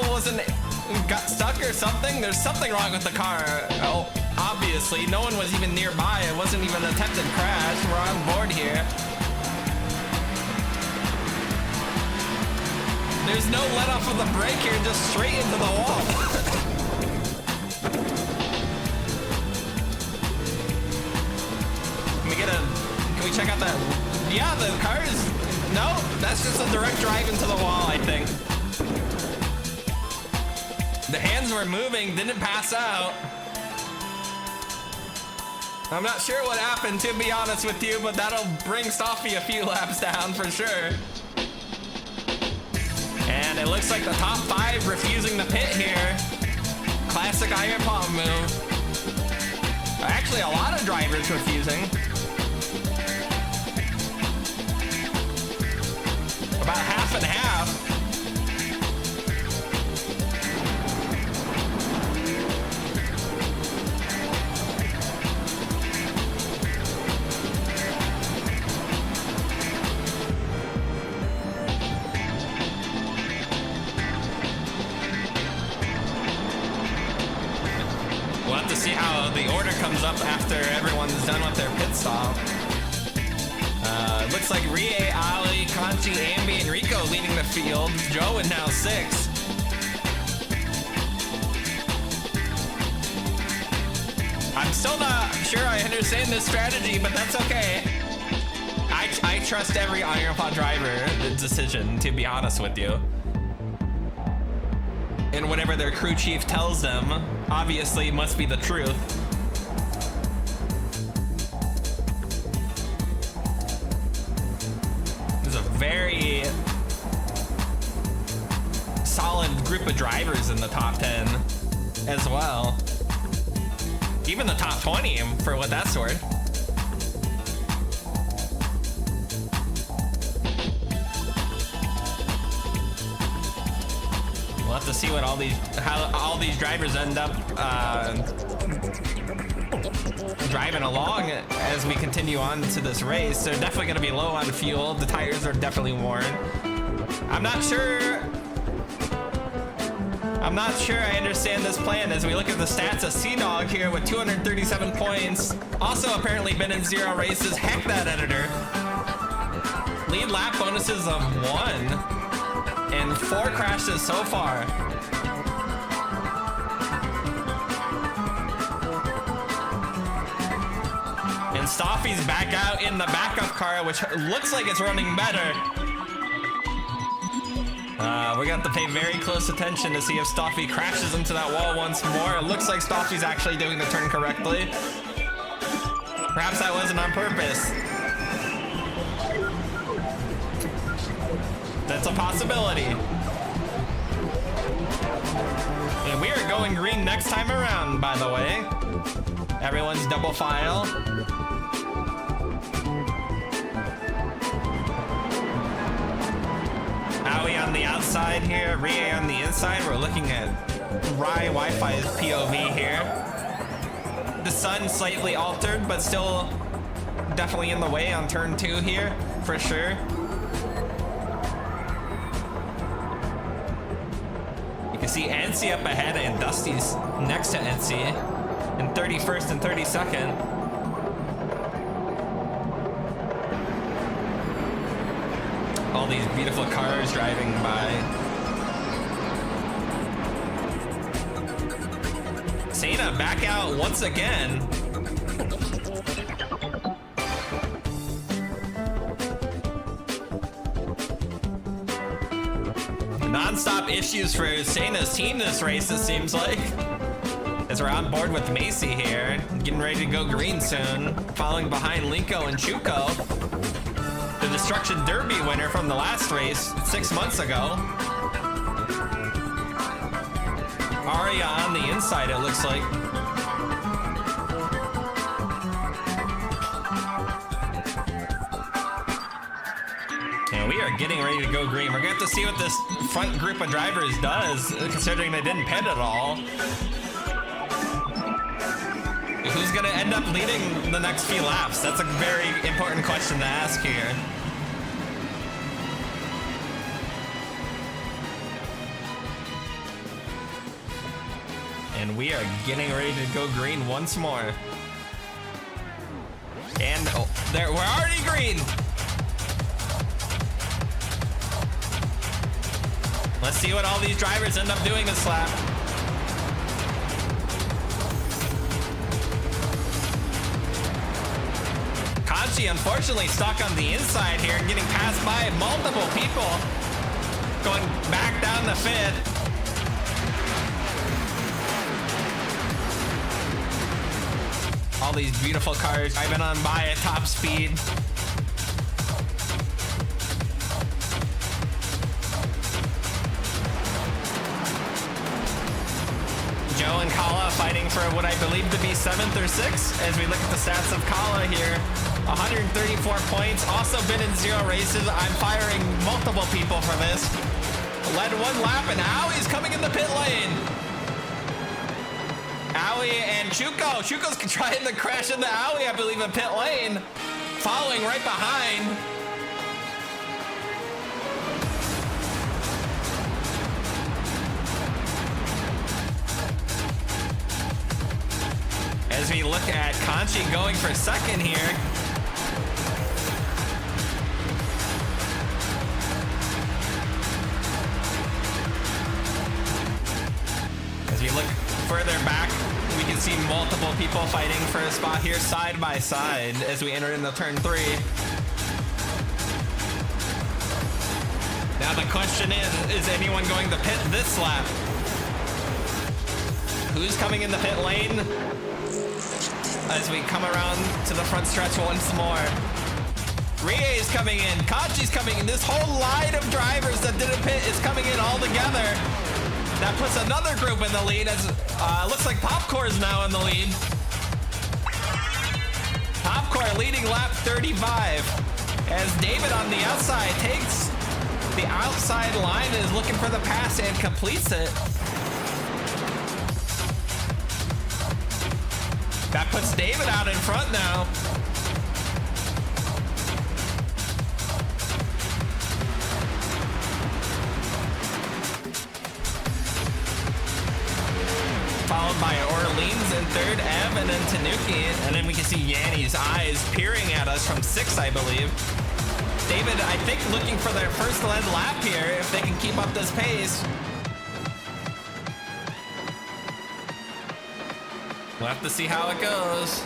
got stuck or something? There's something wrong with the car. Oh, obviously, no one was even nearby. It wasn't even an attempted crash. We're on board here. There's no let off of the brake here, just straight into the wall. Can we check out that? Yeah, the car is, no, that's just a direct drive into the wall, I think. The hands were moving, didn't pass out. I'm not sure what happened, to be honest with you, but that'll bring Stoffy a few laps down for sure. And it looks like the top 5 refusing to pit here. Classic Iron Paw move. Actually, a lot of drivers refusing. About half and half. We'll have to see how the order comes up after everyone's done with their pit stop. Looks like Rie, Ali, Conchi, Ambi, and Rico leading the field. Joe is now 6. I'm still not sure I understand this strategy, but that's okay. I trust every Iron Paw driver decision, to be honest with you. And whatever their crew chief tells them, obviously must be the truth. There's a very solid group of drivers in the top 10 as well. Even the top 20 for what that's worth. We'll have to see what how all these drivers end up driving along as we continue on to this race. They're definitely going to be low on fuel. The tires are definitely worn. I'm not sure I understand this plan as we look at the stats of Sea-Dog here with 237 points. Also apparently been in 0 races. Heck that editor. Lead lap bonuses of 1. And 4 crashes so far. And Stoffy's back out in the backup car, which looks like it's running better. We're gonna have to pay very close attention to see if Stoffy crashes into that wall once more. It looks like Stoffy's actually doing the turn correctly. Perhaps that wasn't on purpose. That's a possibility. And we are going green next time around, by the way. Everyone's double file. Aoi on the outside here, Rie on the inside. We're looking at Rai Wi-Fi's POV here. The sun slightly altered, but still definitely in the way on turn 2 here, for sure. You see NC up ahead and Dusty's next to NC in 31st and 32nd. All these beautiful cars driving by. Sena back out once again. Non-stop issues for Sena's team this race, it seems like. As we're on board with Macy here, getting ready to go green soon, following behind Linko and Chuko. The Construction Derby winner from the last race 6 months ago. Aria on the inside, it looks like. And we are getting ready to go green. We're going to have to see what this front group of drivers does, considering they didn't pit at all. Who's going to end up leading the next few laps? That's a very important question to ask here. And we are getting ready to go green once more. And oh, there, we're already green. Let's see what all these drivers end up doing this lap. Kanchi unfortunately stuck on the inside here and getting passed by multiple people. Going back down the fifth. All these beautiful cars driving on by at top speed. Joe and Kala fighting for what I believe to be 7th or 6th as we look at the stats of Kala here. 134 points, also been in 0 races. I'm firing multiple people for this. Led 1 lap and Aui's coming in the pit lane. Aui and Chuko. Chuko's trying to crash into Aui, I believe, in pit lane. Following right behind. As we look at Kanchi going for 2nd here. As we look further back, we can see multiple people fighting for a spot here side by side as we enter into turn 3. Now the question is anyone going to pit this lap? Who's coming in the pit lane? As we come around to the front stretch once more. Rie is coming in, Kachi's coming in. This whole line of drivers that didn't pit is coming in all together. That puts another group in the lead as looks like Popcorn's now in the lead. Popcorn leading lap 35 as David on the outside takes the outside line, is looking for the pass and completes it. That puts David out in front now. Followed by Orleans in 3rd, Ev, and then Tanuki. And then we can see Yanni's eyes peering at us from 6th, I believe. David, I think, looking for their first lead lap here if they can keep up this pace. We'll have to see how it goes.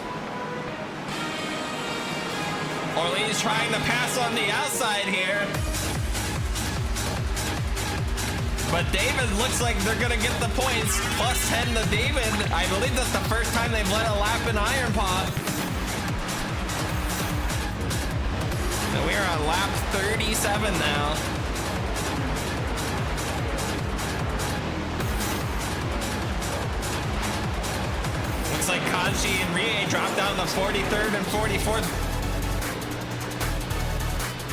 Orleans trying to pass on the outside here. But David looks like they're gonna get the points. Plus 10 to David. I believe that's the first time they've led a lap in Iron Paw. And we are on lap 37 now. Looks like Kanchi and Rie dropped down to 43rd and 44th.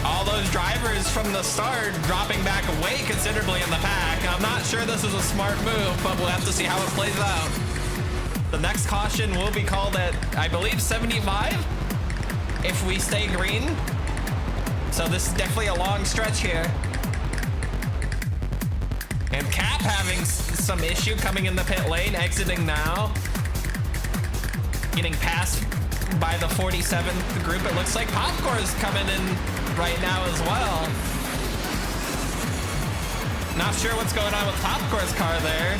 All those drivers from the start dropping back way considerably in the pack. I'm not sure this is a smart move, but we'll have to see how it plays out. The next caution will be called at, I believe, 75 if we stay green. So this is definitely a long stretch here. And Cap having some issue coming in the pit lane, exiting now. Getting passed by the 47th group. It looks like Popcorn's coming in right now as well. Not sure what's going on with Popcorn's car there.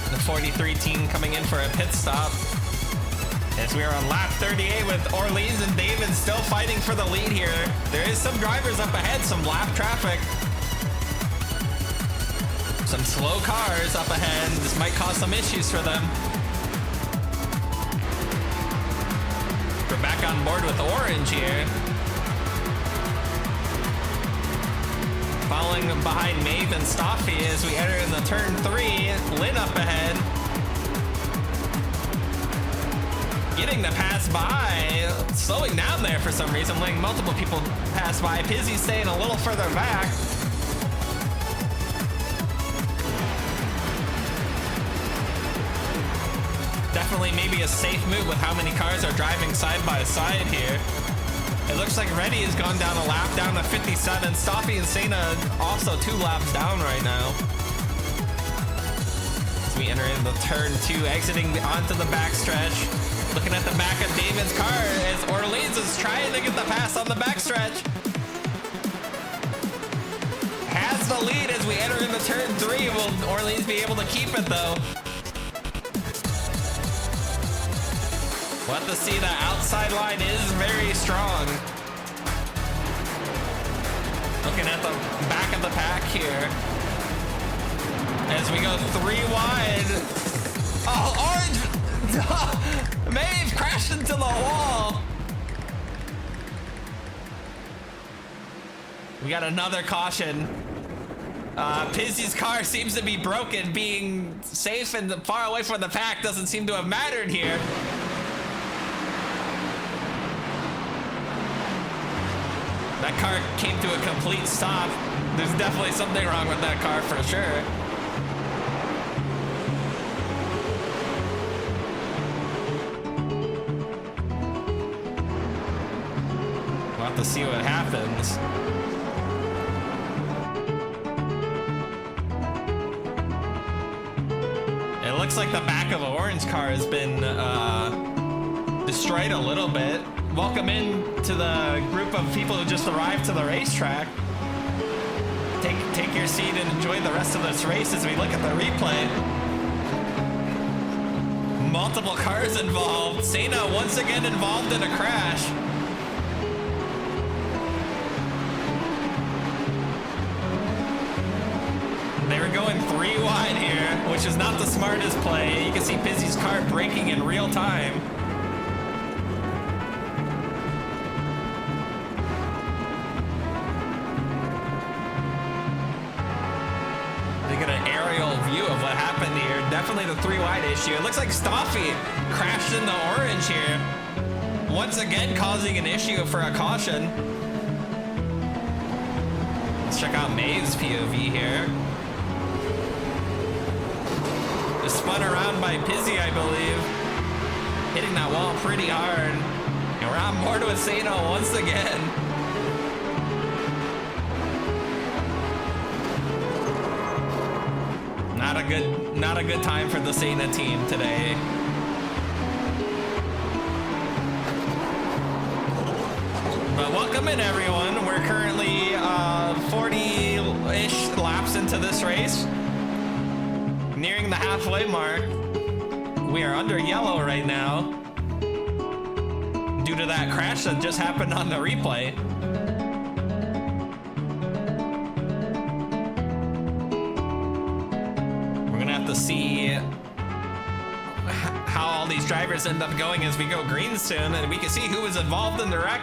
The 43 team coming in for a pit stop. As we are on lap 38 with Orleans and David still fighting for the lead here. There is some drivers up ahead, some lap traffic. Some slow cars up ahead. This might cause some issues for them. back on board with orange here. Following behind Maeve and Stoffy as we enter in the turn 3. Lynn up ahead. Getting the pass by. Slowing down there for some reason, letting multiple people pass by. Pizzy staying a little further back. Definitely maybe a safe move with how many cars are driving side by side here. It looks like Reddy has gone down a lap, down to 57. Stoffy and Sena also 2 laps down right now. As we enter into turn 2, exiting onto the backstretch. Looking at the back of David's car as Orleans is trying to get the pass on the backstretch. Has the lead as we enter into turn 3. Will Orleans be able to keep it though? We'll have to see. The outside line is very strong. Looking at the back of the pack here. As we go 3 wide. Oh, orange! Maeve crashed into the wall. We got another caution. Pizzy's car seems to be broken. Being safe and far away from the pack doesn't seem to have mattered here. That car came to a complete stop. There's definitely something wrong with that car for sure. We'll have to see what happens. It looks like the back of the orange car has been destroyed a little bit. Welcome in to the group of people who just arrived to the racetrack. Take your seat and enjoy the rest of this race as we look at the replay. Multiple cars involved. Sena once again involved in a crash. They were going 3 wide here, which is not the smartest play. You can see Pizzy's car braking in real time. Definitely the 3 wide issue. It looks like Stoffy crashed into orange here. Once again causing an issue for a caution. Let's check out Maeve's POV here. Just spun around by Pizzy, I believe. Hitting that wall pretty hard. And we're on board with Seno once again. Not a good time for the Sena team today. But welcome in everyone. We're currently 40-ish laps into this race. Nearing the halfway mark. We are under yellow right now. Due to that crash that just happened on the replay. To see how all these drivers end up going as we go green soon, and we can see who was involved in the wreck.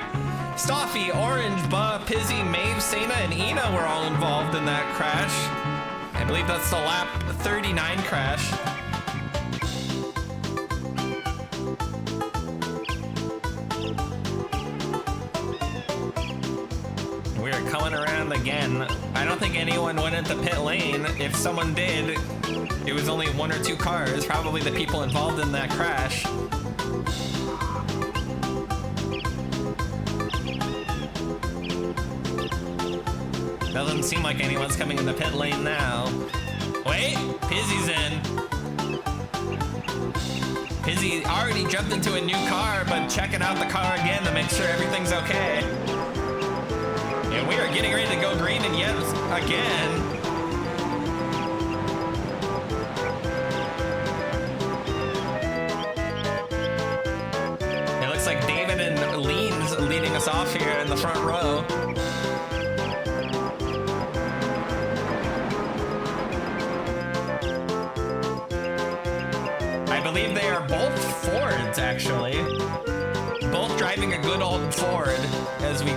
Stoffy, Orange, Bub, Pizzy, Maeve, Sena, and Ina were all involved in that crash. I believe that's the lap 39 crash. We're coming around again. I don't think anyone went into pit lane. If someone did, it was only 1 or 2 cars, probably the people involved in that crash. Doesn't seem like anyone's coming in the pit lane now. Wait, Pizzy's in. Pizzy already jumped into a new car, but checking out the car again to make sure everything's okay. And we are getting ready to go green and yet again. Like David and Lean's leading us off here in the front row. I believe they are both Fords, actually. Both driving driving a good old Ford as we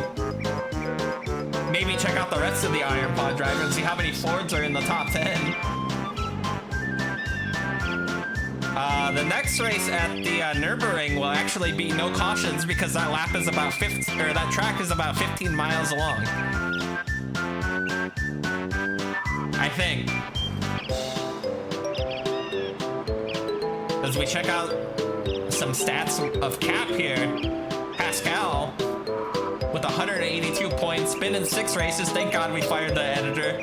maybe check out the rest of the Iron Paw drivers and see how many Fords are in the top 10. The next race at the Nürburgring will actually be no cautions because that lap is about that track is about 15 miles long. I think. As we check out some stats of Cap here, Pascal with 182 points, been in 6 races. Thank God we fired the editor.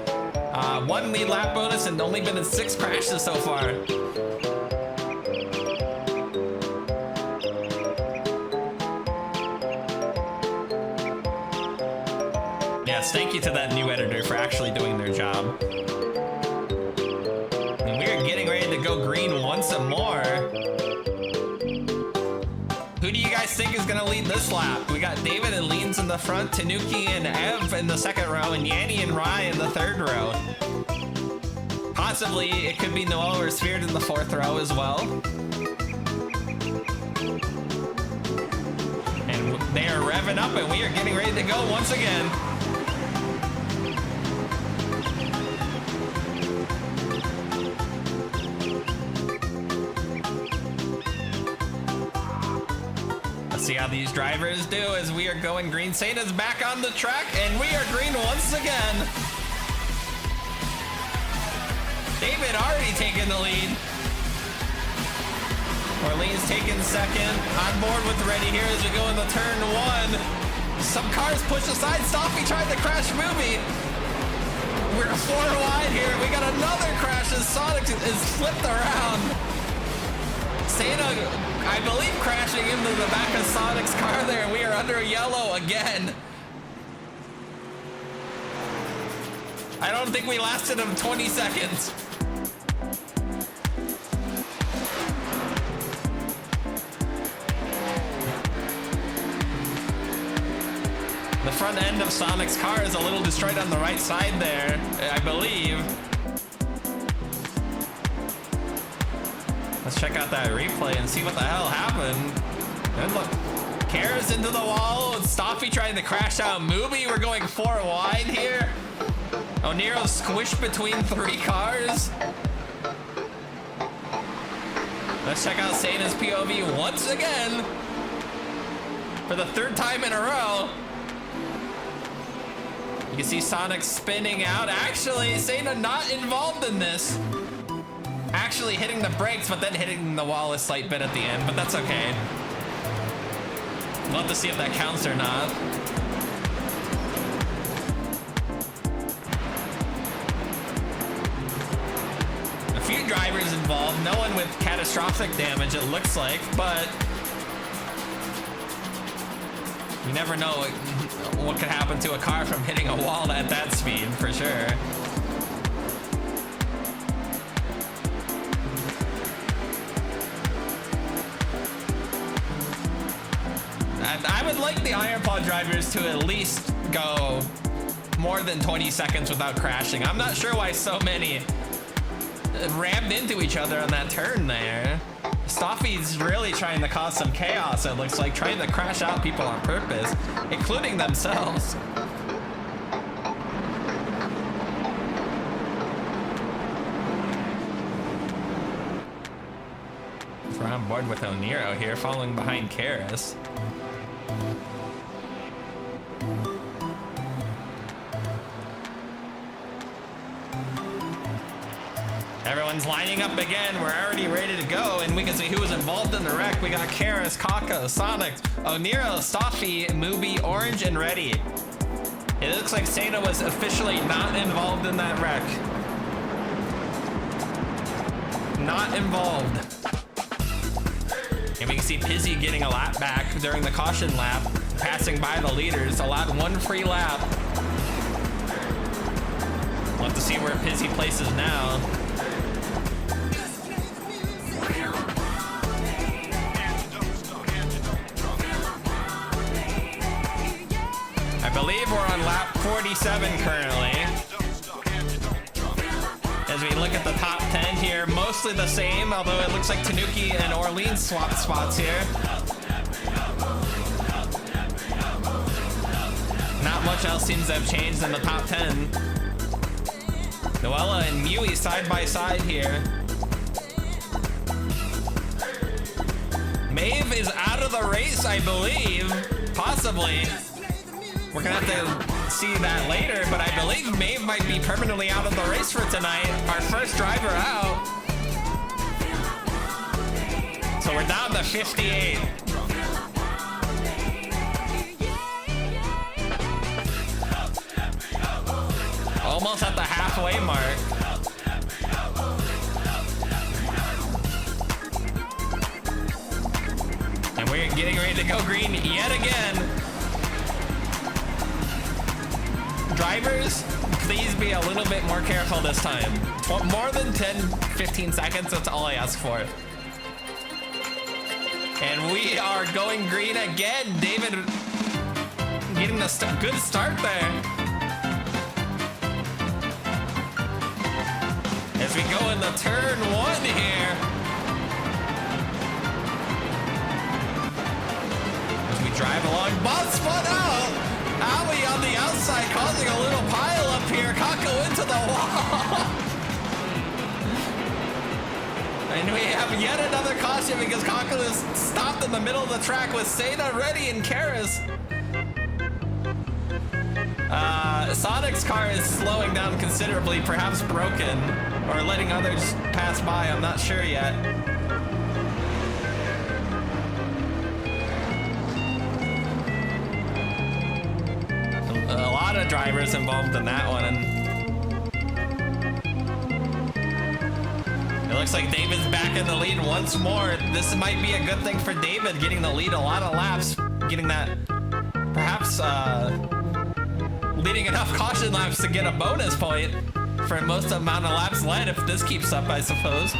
1 lead lap bonus and only been in 6 crashes so far. Yes, thank you to that new editor for actually doing their job. And we are getting ready to go green once more. Who do you guys think is gonna lead this lap? We got David and Leans in the front, Tanuki and Ev in the second row, and Yanni and Rye in the third row. Possibly it could be Noel or Sphered in the fourth row as well. And they are revving up and we are getting ready to go once again. See how these drivers do as we are going green. Sena's back on the track and we are green once again. David already taking the lead. Orleans taking second. On board with Ready here as we go into turn 1. Some cars push aside. Stoffy tried to crash Movie. We're 4 wide here. We got another crash as Sonic is flipped around. Sena, I believe, crashing into the back of Sonic's car there, and we are under yellow again. I don't think we lasted him 20 seconds. The front end of Sonic's car is a little destroyed on the right side there, I believe. Let's check out that replay and see what the hell happened. And look, Kara's into the wall. Stoffy trying to crash out Mooby. We're going 4 wide here. O'Neill squished between 3 cars. Let's check out Sena's POV once again. For the 3rd time in a row. You can see Sonic spinning out. Actually, Sena not involved in this. Actually hitting the brakes, but then hitting the wall a slight bit at the end, but that's okay. We'll have to see if that counts or not. A few drivers involved, no one with catastrophic damage it looks like, but you never know what could happen to a car from hitting a wall at that speed, for sure. I would like the Iron Paw drivers to at least go more than 20 seconds without crashing. I'm not sure why so many rammed into each other on that turn there. Stoffy's really trying to cause some chaos, it looks like, trying to crash out people on purpose, including themselves. We're on board with O'Neill here, following behind Karis. Everyone's lining up again. We're already ready to go, and we can see who was involved in the wreck. We got Karis, Kaka, Sonic, O'Neill, Stoffy, Mooby, Orange, and Reddy. It looks like Sena was officially not involved in that wreck. Not involved. And we can see Pizzy getting a lap back during the caution lap, passing by the leaders, allowed 1 free lap. We'll have to see where Pizzy places now. I believe we're on lap 47 currently. As we look at the top 10 here, mostly the same, although it looks like Tanuki and Orleans swapped spots here. much else seems to have changed in the top 10. Noella and Mui side by side here. Maeve is out of the race, I believe. Possibly. We're gonna have to see that later, but I believe Maeve might be permanently out of the race for tonight. Our first driver out. So we're down to 58. Almost at the halfway mark. And we're getting ready to go green yet again. Drivers, please be a little bit more careful this time. More than 10-15 seconds, that's all I ask for. And we are going green again. David getting a good start there. As we go into turn 1 here. As we drive along, Bob spun out. Owie on the outside causing a little pile up here. Kako into the wall. And we have yet another caution because Kako is stopped in the middle of the track with Seda, Reddy, and Karis. Sonic's car is slowing down considerably, perhaps broken, or letting others pass by, I'm not sure yet. A lot of drivers involved in that one, and it looks like David's back in the lead once more. This might be a good thing for David, getting the lead a lot of laps, getting that, perhaps, leading enough caution laps to get a bonus point for most amount of laps led if this keeps up, I suppose.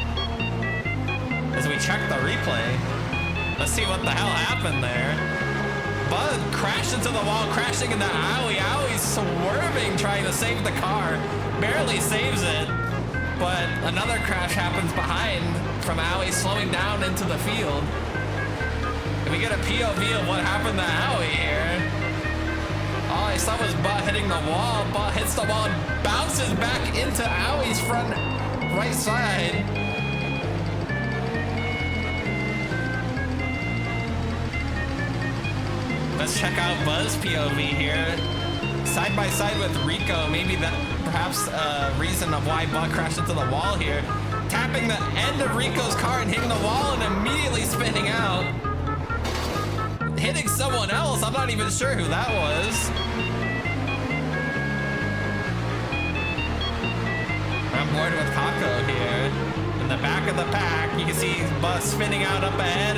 As we check the replay, let's see what the hell happened there. Bud crashed into the wall, crashing into Owie. Owie's swerving, trying to save the car. Barely saves it, but another crash happens behind from Owie slowing down into the field. And we get a POV of what happened to Owie here. All I saw was Butt hitting the wall. Butt hits the wall and bounces back into Owie's front right side. Let's check out Buzz POV here. Side by side with Rico. Maybe that perhaps a reason of why Butt crashed into the wall here. Tapping the end of Rico's car and hitting the wall and immediately spinning out. Hitting someone else. I'm not even sure who that was. I'm bored with Kako here. In the back of the pack, you can see Buzz spinning out up ahead.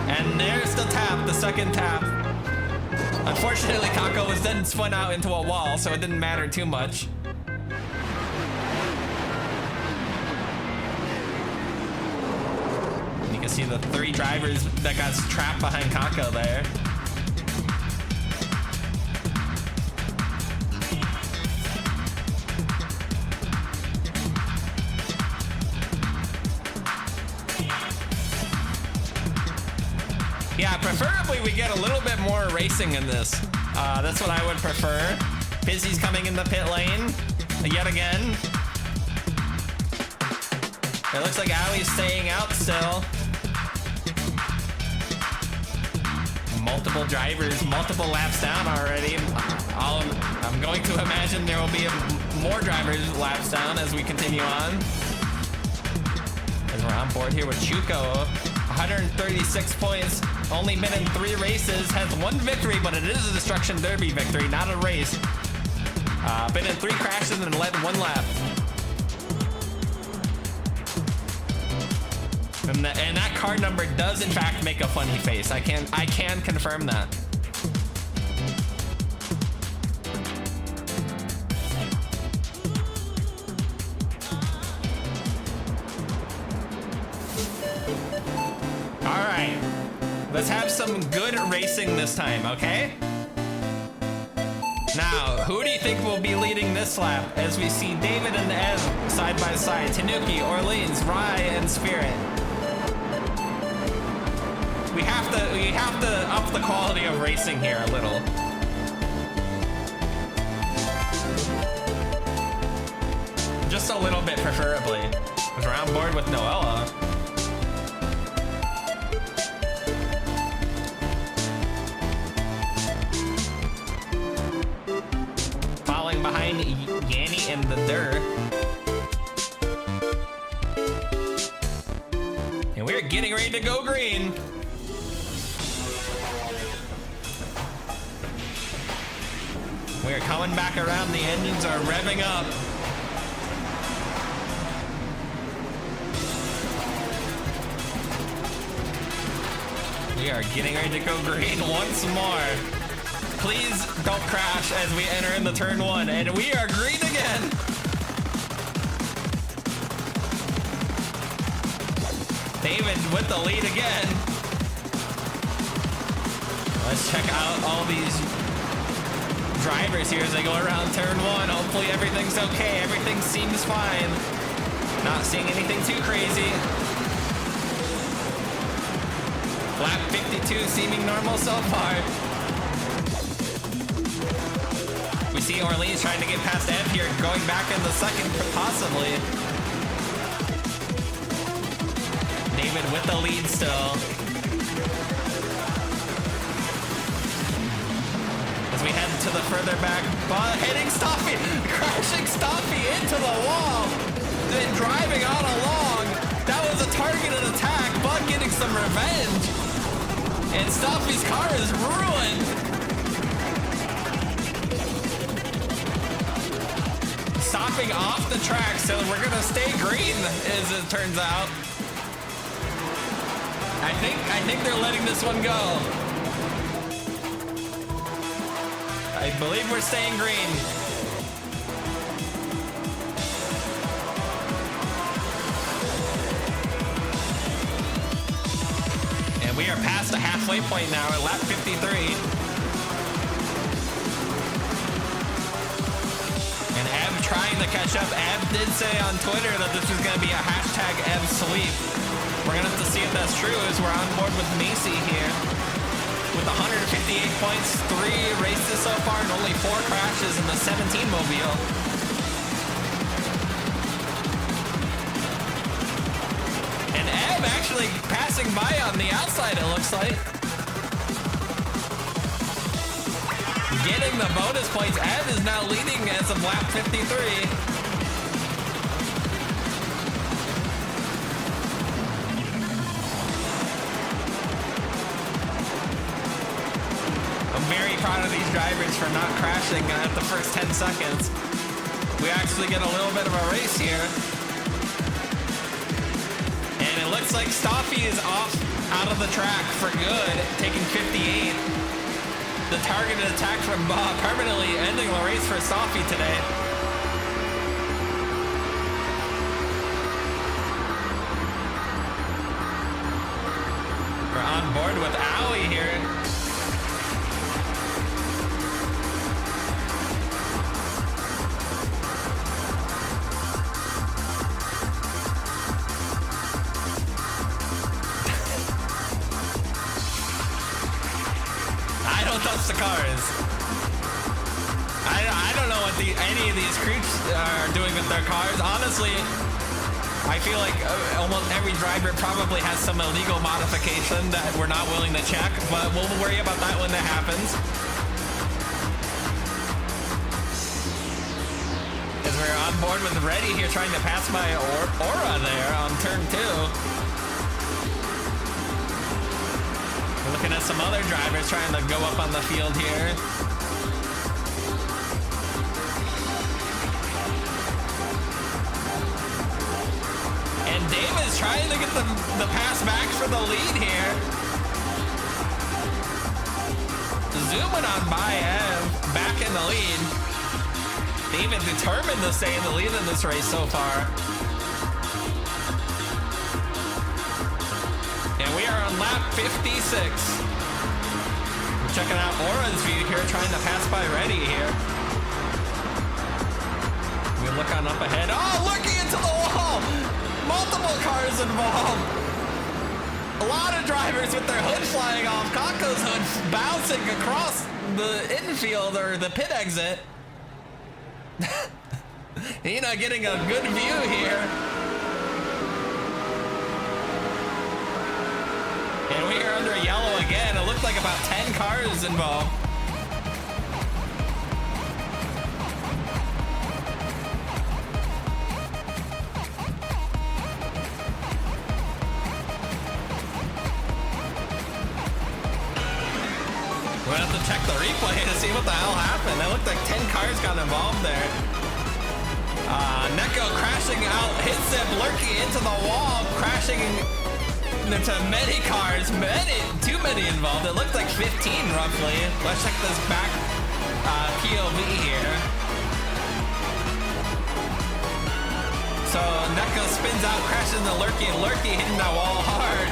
And there's the tap, the second tap. Unfortunately, Kako was then spun out into a wall, so it didn't matter too much. You can see the 3 drivers that got trapped behind Kako there. Yeah, preferably we get a little bit more racing in this. That's what I would prefer. Pizzy's coming in the pit lane yet again. It looks like Owie's staying out still. Multiple drivers, multiple laps down already. I'm going to imagine there will be more drivers laps down as we continue on. As we're on board here with Chuko. 136 points, only been in 3 races, has 1 victory, but it is a Destruction Derby victory, not a race. Been in 3 crashes and led 1 lap. And that car number does in fact make a funny face. I can confirm that. All right, let's have some good racing this time, okay? Now, who do you think will be leading this lap as we see David and Ev side by side, Tanuki, Orleans, Rye, and Spirit? We have to up the quality of racing here a little. just a little bit preferably. Because we're on board with Noella. Falling behind Yanni in the dirt. And we're getting ready to go green. We're coming back around. The engines are revving up. We are getting ready to go green once more. Please don't crash as we enter into turn one. And we are green again. David with the lead again. Let's check out all these drivers here as they go around turn one. Hopefully everything's okay. Everything seems fine. Not seeing anything too crazy. Lap 52 seeming normal so far. We see Orleans trying to get past Ev here, going back in the second, possibly. David with the lead still. As we head to the further back, hitting Stoffy, crashing Stoffy into the wall, then driving on along. That was a targeted attack, but getting some revenge. And Stoffy's car is ruined. Stopping off the track, so we're gonna stay green, as it turns out. I think they're letting this one go. I believe we're staying green. And we are past the halfway point now at lap 53. And Ev trying to catch up. Ev did say on Twitter that this was going to be a hashtag Ev sweep. We're going to have to see if that's true as we're on board with Macy here. With 158 points, 3 races so far, and only 4 crashes in the 17 mobile. And Ev actually passing by on the outside, it looks like. Getting the bonus points. Ev is now leading as of lap 53. Very proud of these drivers for not crashing at the first 10 seconds. We actually get a little bit of a race here. And it looks like Stoffy is off out of the track for good, taking 58. The targeted attack from Bob permanently ending the race for Stoffy today. We're on board with Owie here. The cars. I don't know what any of these creeps are doing with their cars. Honestly, I feel like almost every driver probably has some illegal modification that we're not willing to check, but we'll worry about that when that happens. As we're on board with Reddy here trying to pass by Aura there on turn 2. Looking at some other drivers trying to go up on the field here. And David's trying to get the pass back for the lead here. Zooming on by Ev, back in the lead. David determined to stay in the lead in this race so far. And we are on lap 56. We're checking out Aura's view here, trying to pass by Reddy here. We look on up ahead. Oh, looking into the wall! Multiple cars involved. A lot of drivers with their hood flying off. Kako's hood bouncing across the infield or the pit exit. Hina getting a good view here. And we are under yellow again. It looked like about 10 cars involved. We're gonna have to check the replay to see what the hell happened. It looked like 10 cars got involved there. Neko crashing out, hits it, lurking into the wall, crashing into many cars, too many involved. It looked like 15 roughly. Let's check this back POV here. So Neko spins out, crashes into Lurky, and Lurky hitting that wall hard.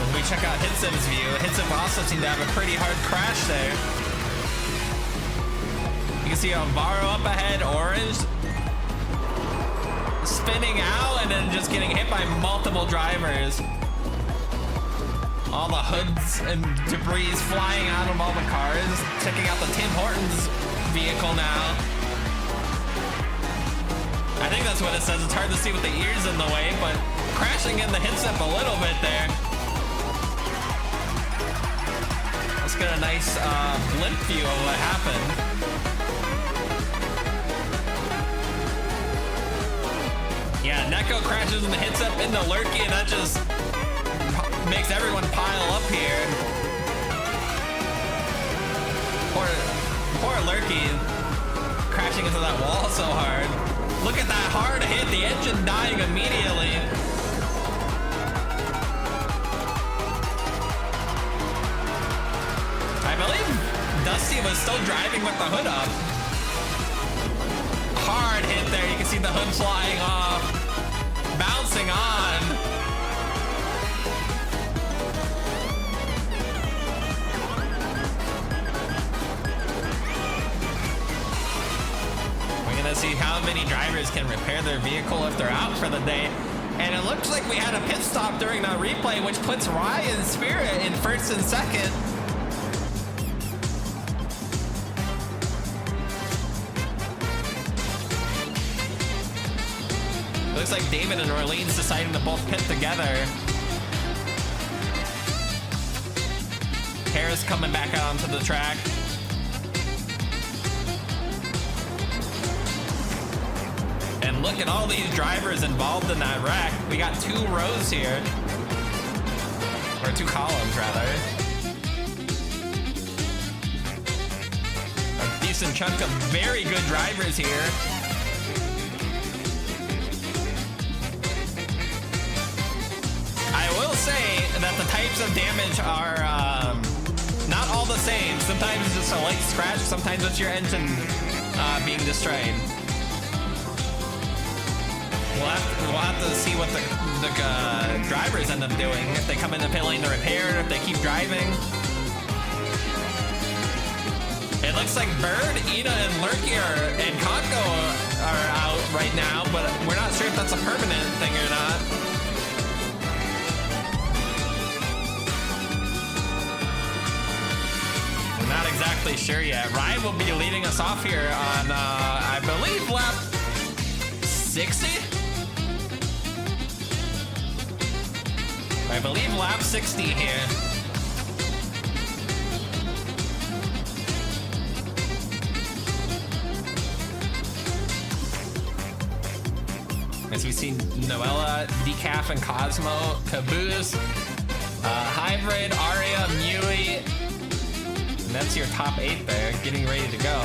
As we check out Hitsum's view, Hitsum also seemed to have a pretty hard crash there. You can see Alvaro up ahead, Orange spinning out and then just getting hit by multiple drivers. All the hoods and debris flying out of all the cars. Checking out the Tim Hortons vehicle now. I think that's what it says. It's hard to see with the ears in the way, but crashing in the Hitsum a little bit there. Let's get a nice blimp view of what happened. Yeah, Neko crashes and hits up into Lurky, and that just makes everyone pile up here. Poor Lurky crashing into that wall so hard. Look at that hard hit, the engine dying immediately. I believe Dusty was still driving with the hood up. Hard hit there. You can see the hood flying off, bouncing on. We're gonna see how many drivers can repair their vehicle if they're out for the day. And it looks like we had a pit stop during that replay, which puts Ryan Spirit in first and second. Looks like David and Orleans deciding to both pit together. Harris coming back out onto the track. And look at all these drivers involved in that wreck. We got 2 rows here. Or 2 columns, rather. A decent chunk of very good drivers here. I will say that the types of damage are not all the same. Sometimes it's just a light scratch, sometimes it's your engine being destroyed. We'll have to see what the drivers end up doing. If they come in the pit lane to repair, if they keep driving. It looks like Bird, Ina, and Lurky and Conco are out right now, but we're not sure if that's a permanent thing or not. Not exactly sure yet. Ryan will be leading us off here on, I believe, lap 60? I believe lap 60 here. As we see Noella, Decaf, and Cosmo, Caboose, Hybrid, Aria, Mui. And that's your top 8 there, getting ready to go.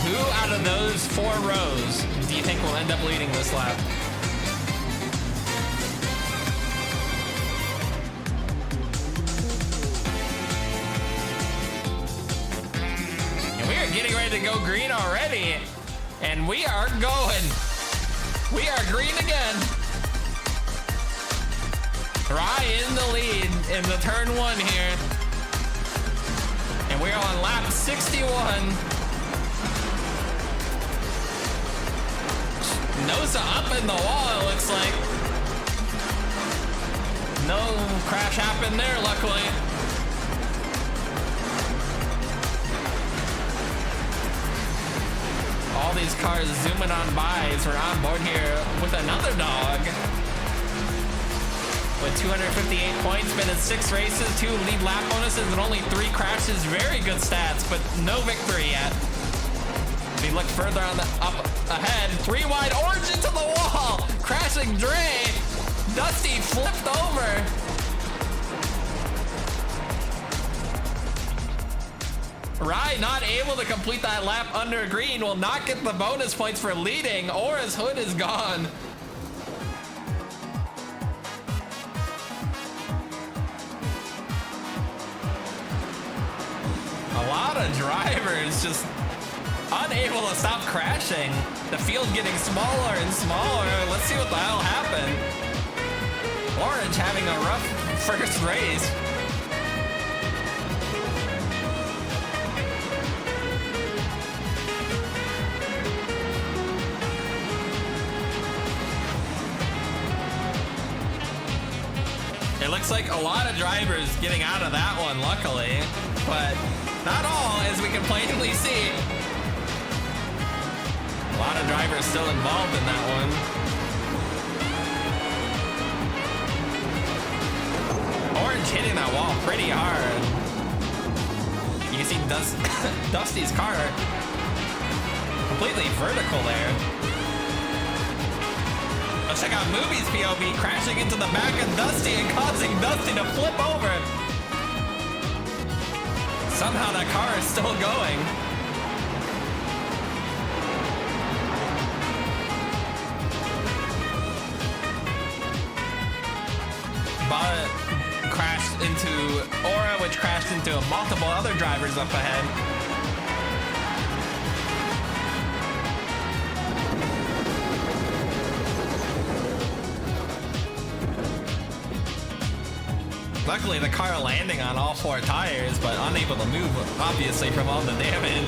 Who out of those 4 rows do you think will end up leading this lap? And we are getting ready to go green already. And we are going. We are green again. Rye in the lead in the turn 1 here. And we're on lap 61. Nosa up in the wall, it looks like. No crash happened there, luckily. All these cars zooming on by as we're on board here with another dog. With 258 points, been in 6 races, 2 lead lap bonuses, and only 3 crashes. Very good stats, but no victory yet. We look further on the up ahead. 3 wide, orange into the wall. Crashing Dre. Dusty flipped over. Rye not able to complete that lap under green, will not get the bonus points for leading, or his hood is gone. A lot of drivers just unable to stop crashing. The field getting smaller and smaller. Let's see what the hell happened. Orange having a rough first race. It looks like a lot of drivers getting out of that one, luckily, but not all, as we can plainly see. A lot of drivers still involved in that one. Orange hitting that wall pretty hard. You can see Dusty's car completely vertical there. Let's check out Movie's POV, crashing into the back of Dusty and causing Dusty to flip over. Somehow that car is still going. But crashed into Aura, which crashed into multiple other drivers up ahead. Luckily, the car landing on all 4 tires, but unable to move, obviously, from all the damage.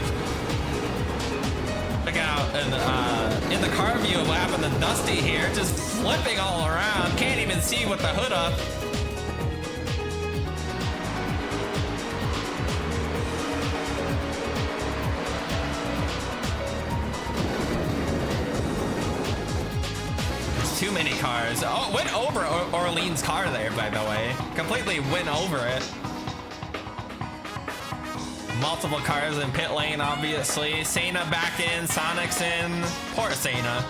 Look out, and in the car view of what happened to Dusty here, just flipping all around. Can't even see with the hood up. Too many cars. Oh, went over Orleans' car there, by the way. Completely went over it. Multiple cars in pit lane, obviously. Sena back in, Sonic's in. Poor Sena.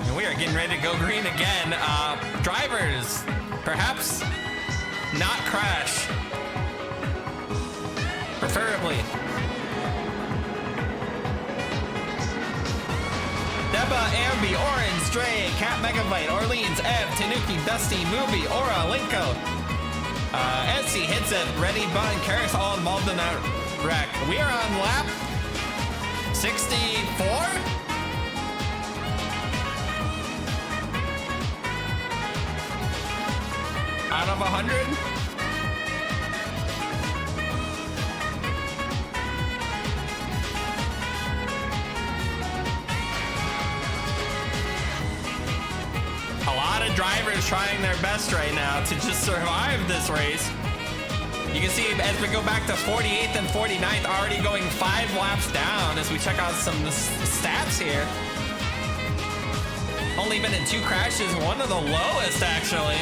And we are getting ready to go green again. Drivers, perhaps not crash. Preferably. Deba, Ambi, Orange, Dre, Cat Megabyte, Orleans, Ev, Tanuki, Dusty, Movie, Aura, Linko, Etsy, Hitset, Ready, Bun, Karis, all involved in that wreck. We are on lap 64? Out of 100? Drivers trying their best right now to just survive this race. You can see as we go back to 48th and 49th, already going 5 laps down as we check out some stats here. Only been in 2 crashes, one of the lowest actually.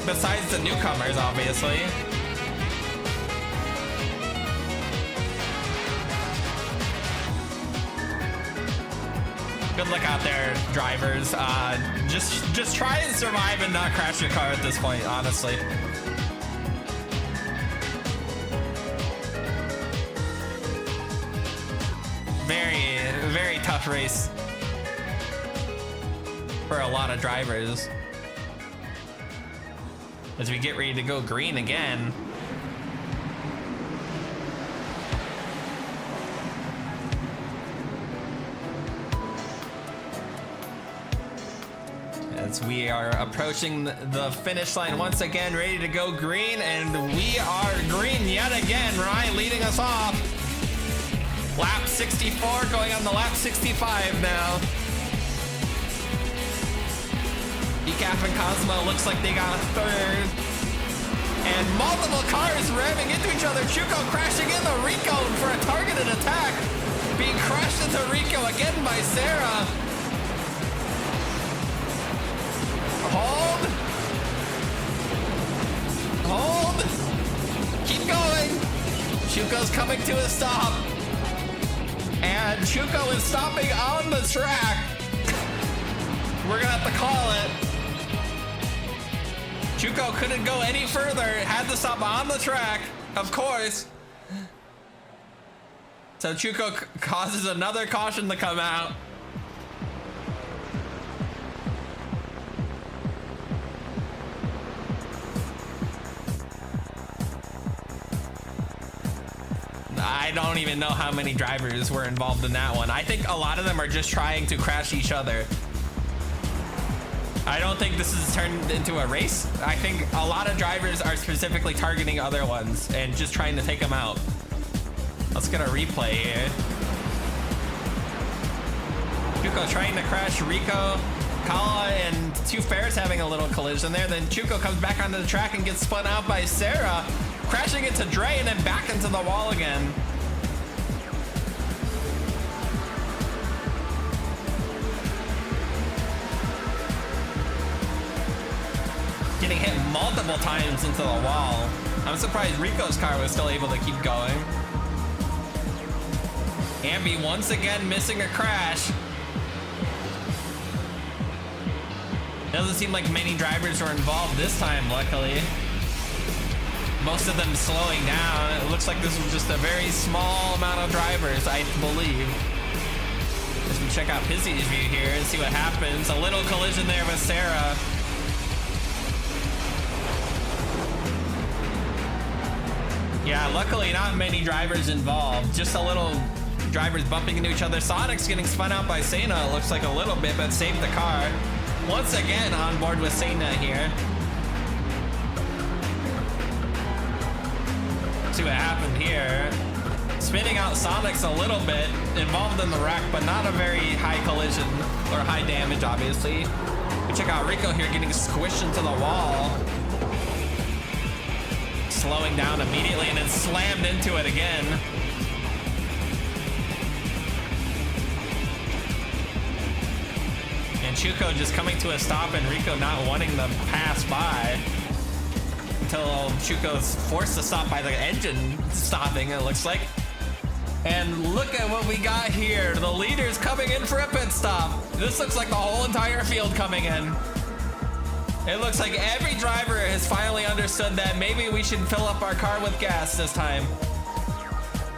Besides the newcomers, obviously. Good luck out there, drivers. Just try and survive and not crash your car at this point, honestly. Very, very tough race for a lot of drivers. As we get ready to go green again. As we are approaching the finish line once again, ready to go green, and we are green yet again. Ryan leading us off. Lap 64 going on the lap 65 now. Decaf and Cosmo looks like they got 3rd. And multiple cars ramming into each other. Chuko crashing into Rico for a targeted attack. Being crashed into Rico again by Sarah. Hold. Keep going. Chuko's coming to a stop. And Chuko is stopping on the track. We're gonna have to call it. Chuko couldn't go any further. Had to stop on the track, of course. So Chuko causes another caution to come out. I don't even know how many drivers were involved in that one. I think a lot of them are just trying to crash each other. I don't think this is turned into a race. I think a lot of drivers are specifically targeting other ones and just trying to take them out. Let's get a replay here. Chuko trying to crash Rico. Kala and Two Fairs having a little collision there. Then Chuko comes back onto the track and gets spun out by Sarah, crashing into Dre and then back into the wall again. Getting hit multiple times into the wall. I'm surprised Rico's car was still able to keep going. Ambi once again missing a crash. Doesn't seem like many drivers were involved this time, luckily. Most of them slowing down. It looks like this was just a very small amount of drivers, I believe. As we check out Pizzy's view here and see what happens. A little collision there with Sarah. Yeah, luckily not many drivers involved. Just a little drivers bumping into each other. Sonic's getting spun out by Sena, it looks like a little bit, but saved the car. Once again on board with Sena here. See what happened here. Spinning out Sonic's a little bit, involved in the wreck, but not a very high collision or high damage, obviously. We check out Rico here getting squished into the wall. Slowing down immediately and then slammed into it again. And Chuko just coming to a stop and Rico not wanting to pass by until Chuko's forced to stop by the engine stopping, it looks like. And look at what we got here. The leader's coming in for a pit stop. This looks like the whole entire field coming in. It looks like every driver has finally understood that maybe we should fill up our car with gas this time.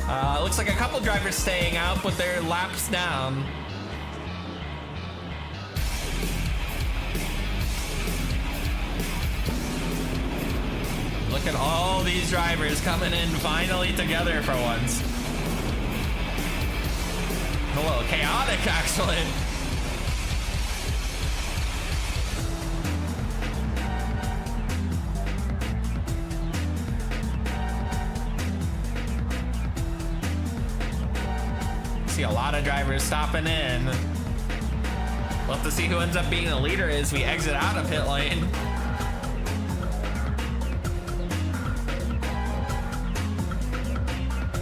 It looks like a couple drivers staying out, but their laps down. Look at all these drivers coming in finally together for once. A little chaotic, actually. See a lot of drivers stopping in. We'll have to see who ends up being the leader as we exit out of pit lane.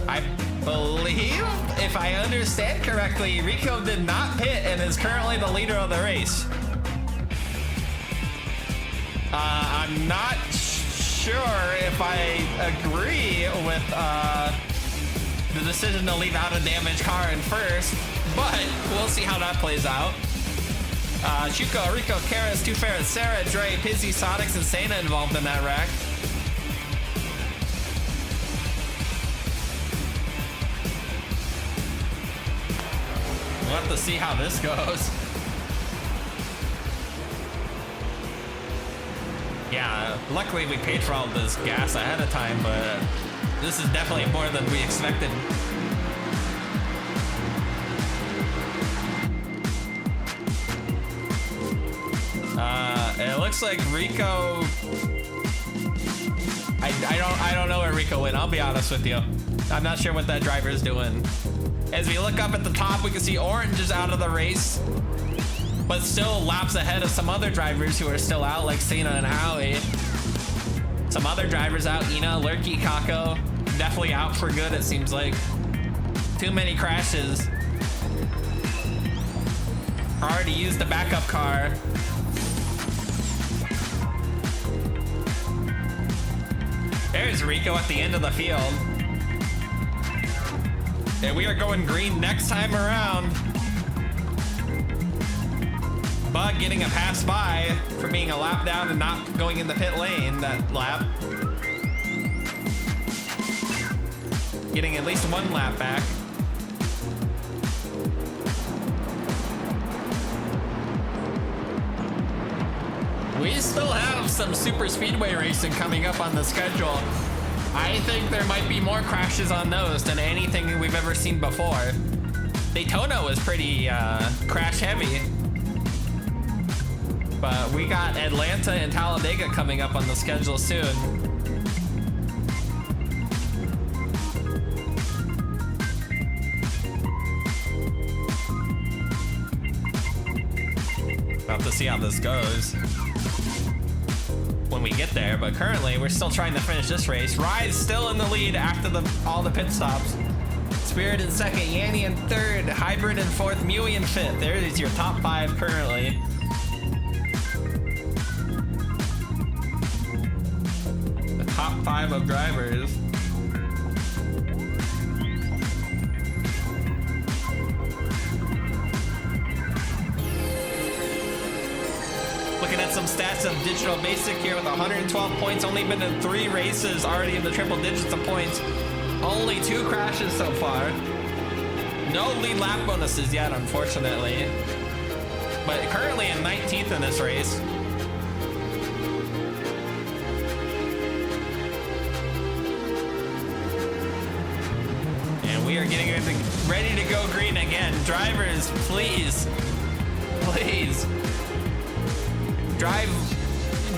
I believe, if I understand correctly, Rico did not pit and is currently the leader of the race. I'm not sure if I agree with the decision to leave out a damaged car in first, but we'll see how that plays out. Chuko, Rico, Karas, Two Ferris, Sarah, Dre, Pizzy, Sonics, and Sena involved in that wreck. We'll have to see how this goes. Yeah, luckily we paid for all this gas ahead of time, but this is definitely more than we expected. It looks like Rico. I don't know where Rico went. I'll be honest with you. I'm not sure what that driver is doing. As we look up at the top, we can see Orange is out of the race, but still laps ahead of some other drivers who are still out, like Cena and Howie. Some other drivers out, Ina, Lurky, Kako, definitely out for good, it seems like. Too many crashes. Already used the backup car. There's Rico at the end of the field. And we are going green next time around. Bug getting a pass by for being a lap down and not going in the pit lane that lap. Getting at least one lap back. We still have some super speedway racing coming up on the schedule. I think there might be more crashes on those than anything we've ever seen before. Daytona was pretty crash heavy. But we got Atlanta and Talladega coming up on the schedule soon. We'll have to see how this goes when we get there, but currently we're still trying to finish this race. Rye's still in the lead after all the pit stops. Spirit in second, Yanni in third, Hybrid in fourth, Mui in fifth. There is your top 5 currently. The top 5 of drivers. Looking at some stats of Digital Basic here with 112 points, only been in 3 races, already in the triple digits of points. Only 2 crashes so far. No lead lap bonuses yet, unfortunately. But currently in 19th in this race. And we are getting ready to go green again. Drivers, please, please. Drive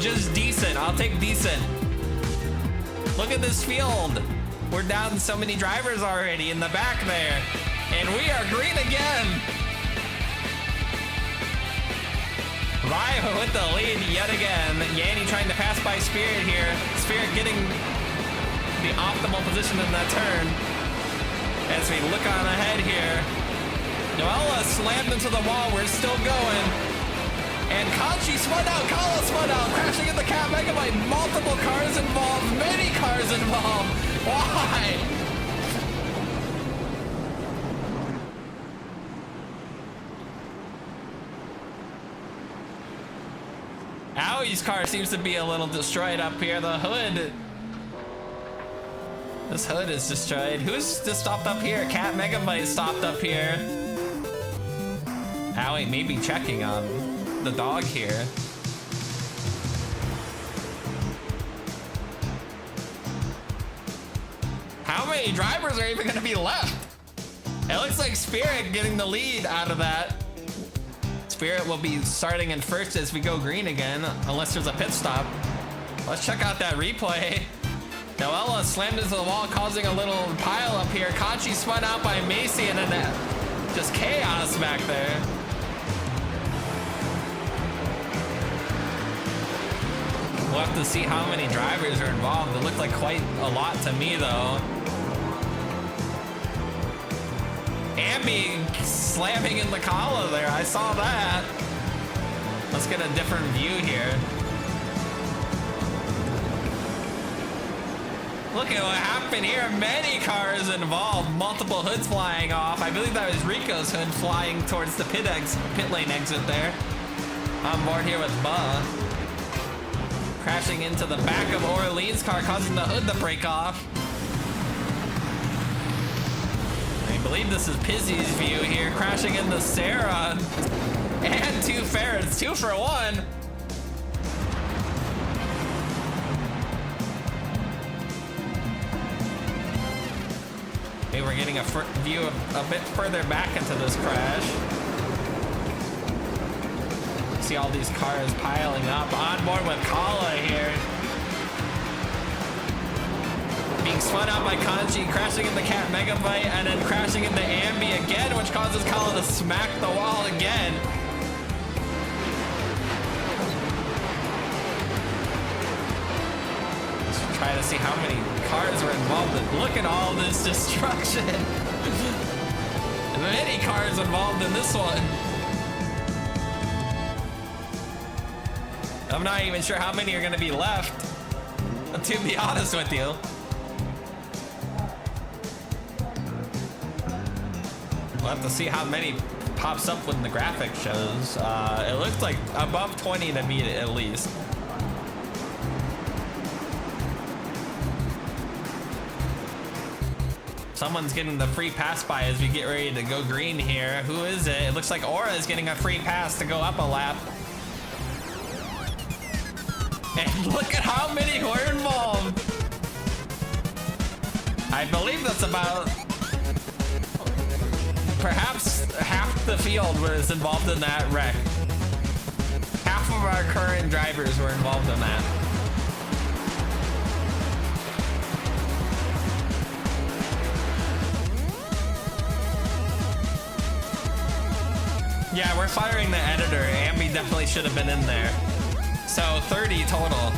just decent. I'll take decent. Look at this field. We're down so many drivers already in the back there. And we are green again. Rye with the lead yet again. Yanni trying to pass by Spirit here. Spirit getting the optimal position in that turn. As we look on ahead here. Noella slammed into the wall. We're still going. And Kanchi spun out, Kala spun out, crashing in the Cat Megabyte. Multiple cars involved, many cars involved. Why? Aui's car seems to be a little destroyed up here. The hood. This hood is destroyed. Who's just stopped up here? Cat Megabyte stopped up here. Aui may be checking on the dog here. How many drivers are even going to be left? It looks like Spirit getting the lead out of that. Spirit will be starting in first as we go green again, unless there's a pit stop. Let's check out that replay. Noella slammed into the wall, causing a little pile up here. Kachi spun out by Macy, and then just chaos back there. We'll have to see how many drivers are involved. It looked like quite a lot to me, though. Ambi slamming in the collar there. I saw that. Let's get a different view here. Look at what happened here. Many cars involved. Multiple hoods flying off. I believe that was Rico's hood flying towards the pit lane exit there. On board here with Ba. Crashing into the back of Orleans' car, causing the hood to break off. I believe this is Pizzy's view here, crashing into Sarah. And 2 Ferrets, 2 for 1. Maybe we're getting a view of a bit further back into this crash. See all these cars piling up. On board with Kala here. Being spun out by Kanchi, crashing into Cat Megabyte, and then crashing into Ambi again, which causes Kala to smack the wall again. see how many cars were involved. Look at all this destruction. Many cars involved in this one. I'm not even sure how many are gonna be left, to be honest with you. We'll have to see how many pops up when the graphic shows. It looks like above 20 to me at least. Someone's getting the free pass by as we get ready to go green here. Who is it? It looks like Aura is getting a free pass to go up a lap. And look at how many were involved. I believe that's about perhaps half the field was involved in that wreck. Half of our current drivers were involved in that. Yeah, we're firing the editor. Ambi definitely should have been in there. So 30 total.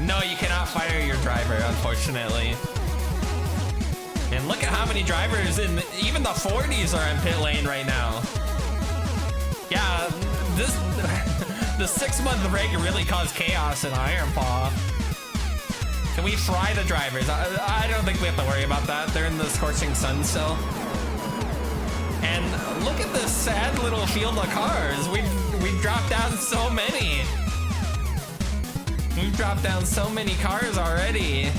No, you cannot fire your driver, unfortunately. And look at how many drivers in even the 40s are in pit lane right now. Yeah, this the 6-month break really caused chaos in Iron Paw. Can we fry the drivers? I don't think we have to worry about that. They're in the scorching sun still. And look at this sad little field of cars. We've dropped down so many. We've dropped down so many cars already.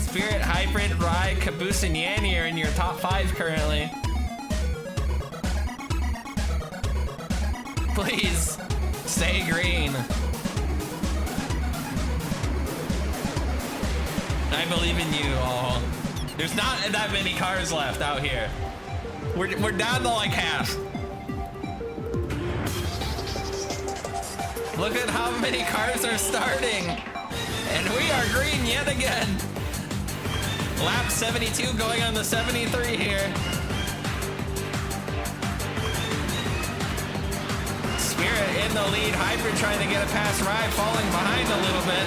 Spirit, Hybrid, Rye, Caboose, and Yanni are in your top 5 currently. Please, stay green. I believe in you all. There's not that many cars left out here. We're down to like half. Look at how many cars are starting. And we are green yet again. Lap 72 going on the 73 here. Spirit in the lead. Hybrid trying to get a pass. Ride falling behind a little bit.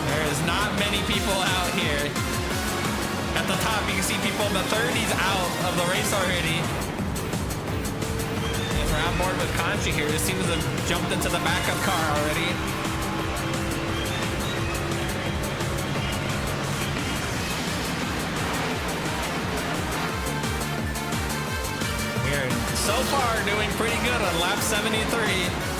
There is not many people out here. At the top, you can see people in the 30s out of the race already. And we're on board with Kanji here. It seems to have jumped into the backup car already. We're so far doing pretty good on lap 73.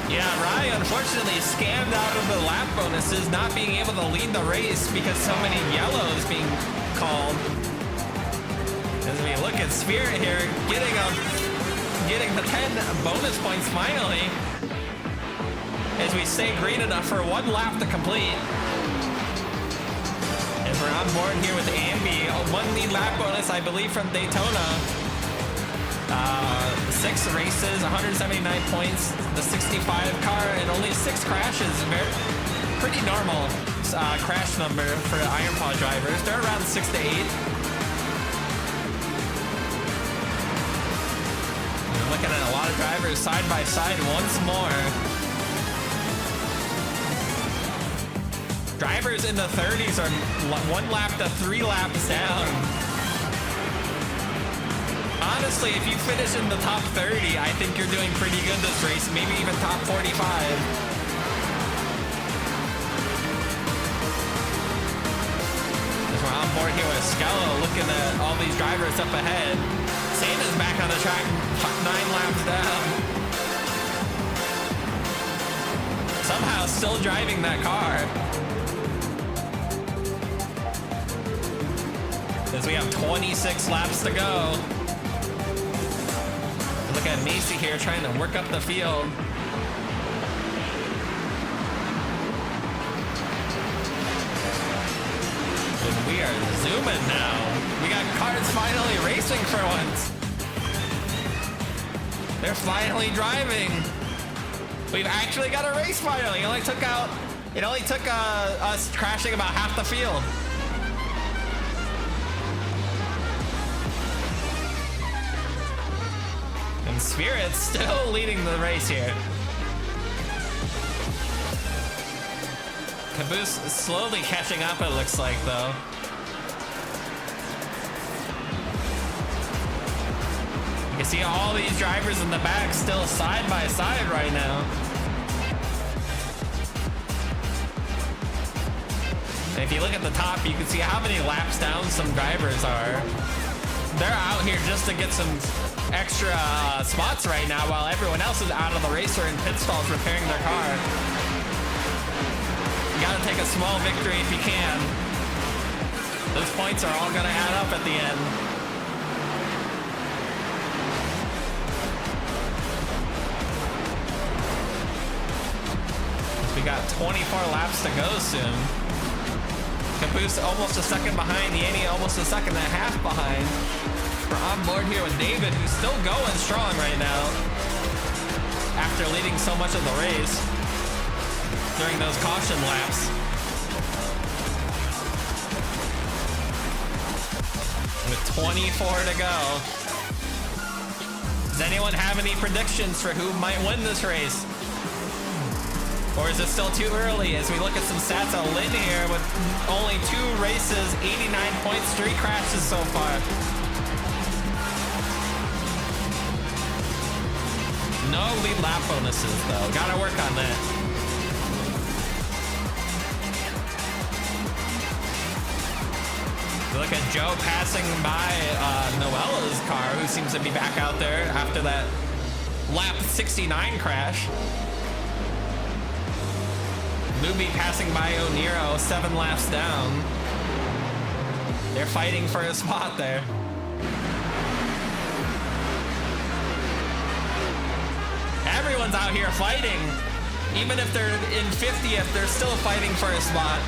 Yeah, Rye unfortunately scammed out of the lap bonuses, not being able to lead the race because so many yellows being called. As we look at Spirit here, getting the 10 bonus points finally, as we stay green enough for 1 lap to complete. And we're on board here with Ambi, 1 lead lap bonus, I believe, from Daytona. 6 races, 179 points, the 65 car, and only 6 crashes. Pretty normal crash number for Iron Paw drivers. They're around 6 to 8. We're looking at a lot of drivers side by side once more. Drivers in the 30s are 1 lap to 3 laps down. Honestly, if you finish in the top 30, I think you're doing pretty good this race, maybe even top 45. As we're on board here with Skello, looking at all these drivers up ahead. Santa's back on the track, 9 laps down. Somehow still driving that car. As we have 26 laps to go. Look at Macy here trying to work up the field. And we are zooming now. We got cars finally racing for once. They're finally driving. We've actually got a race finally. It only took out It only took us crashing about half the field. And Spirit's still leading the race here. Caboose is slowly catching up, it looks like, though. You can see all these drivers in the back still side by side right now. And if you look at the top, you can see how many laps down some drivers are. They're out here just to get some extra spots right now while everyone else is out of the race or in pit stalls repairing their car. You gotta take a small victory if you can. Those points are all gonna add up at the end. We got 24 laps to go soon. Caboose almost a second behind. Yanni almost a second and a half behind. We're on board here with David, who's still going strong right now after leading so much of the race during those caution laps. With 24 to go. Does anyone have any predictions for who might win this race? Or is it still too early as we look at some stats on Lynn here with only 2 races, 89 points, 3 crashes so far. No lead lap bonuses though, gotta work on that. Look at Joe passing by Noella's car, who seems to be back out there after that lap 69 crash. Luby passing by O'Neill 7 laps down. They're fighting for a spot there. Everyone's out here fighting. Even if they're in 50th, they're still fighting for a spot.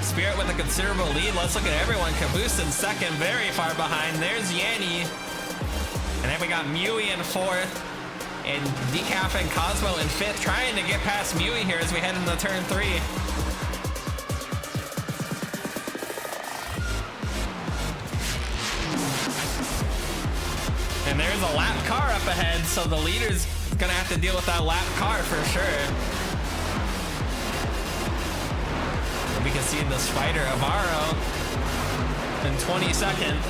Spirit with a considerable lead. Let's look at everyone. Caboose in second, very far behind. There's Yanni. And then we got Mui in 4th. And Decaf and Cosmo in 5th, trying to get past Mui here as we head into turn 3. And there's a lap car up ahead, so the leader's gonna have to deal with that lap car for sure. And we can see the Spider Avaro in 22nd.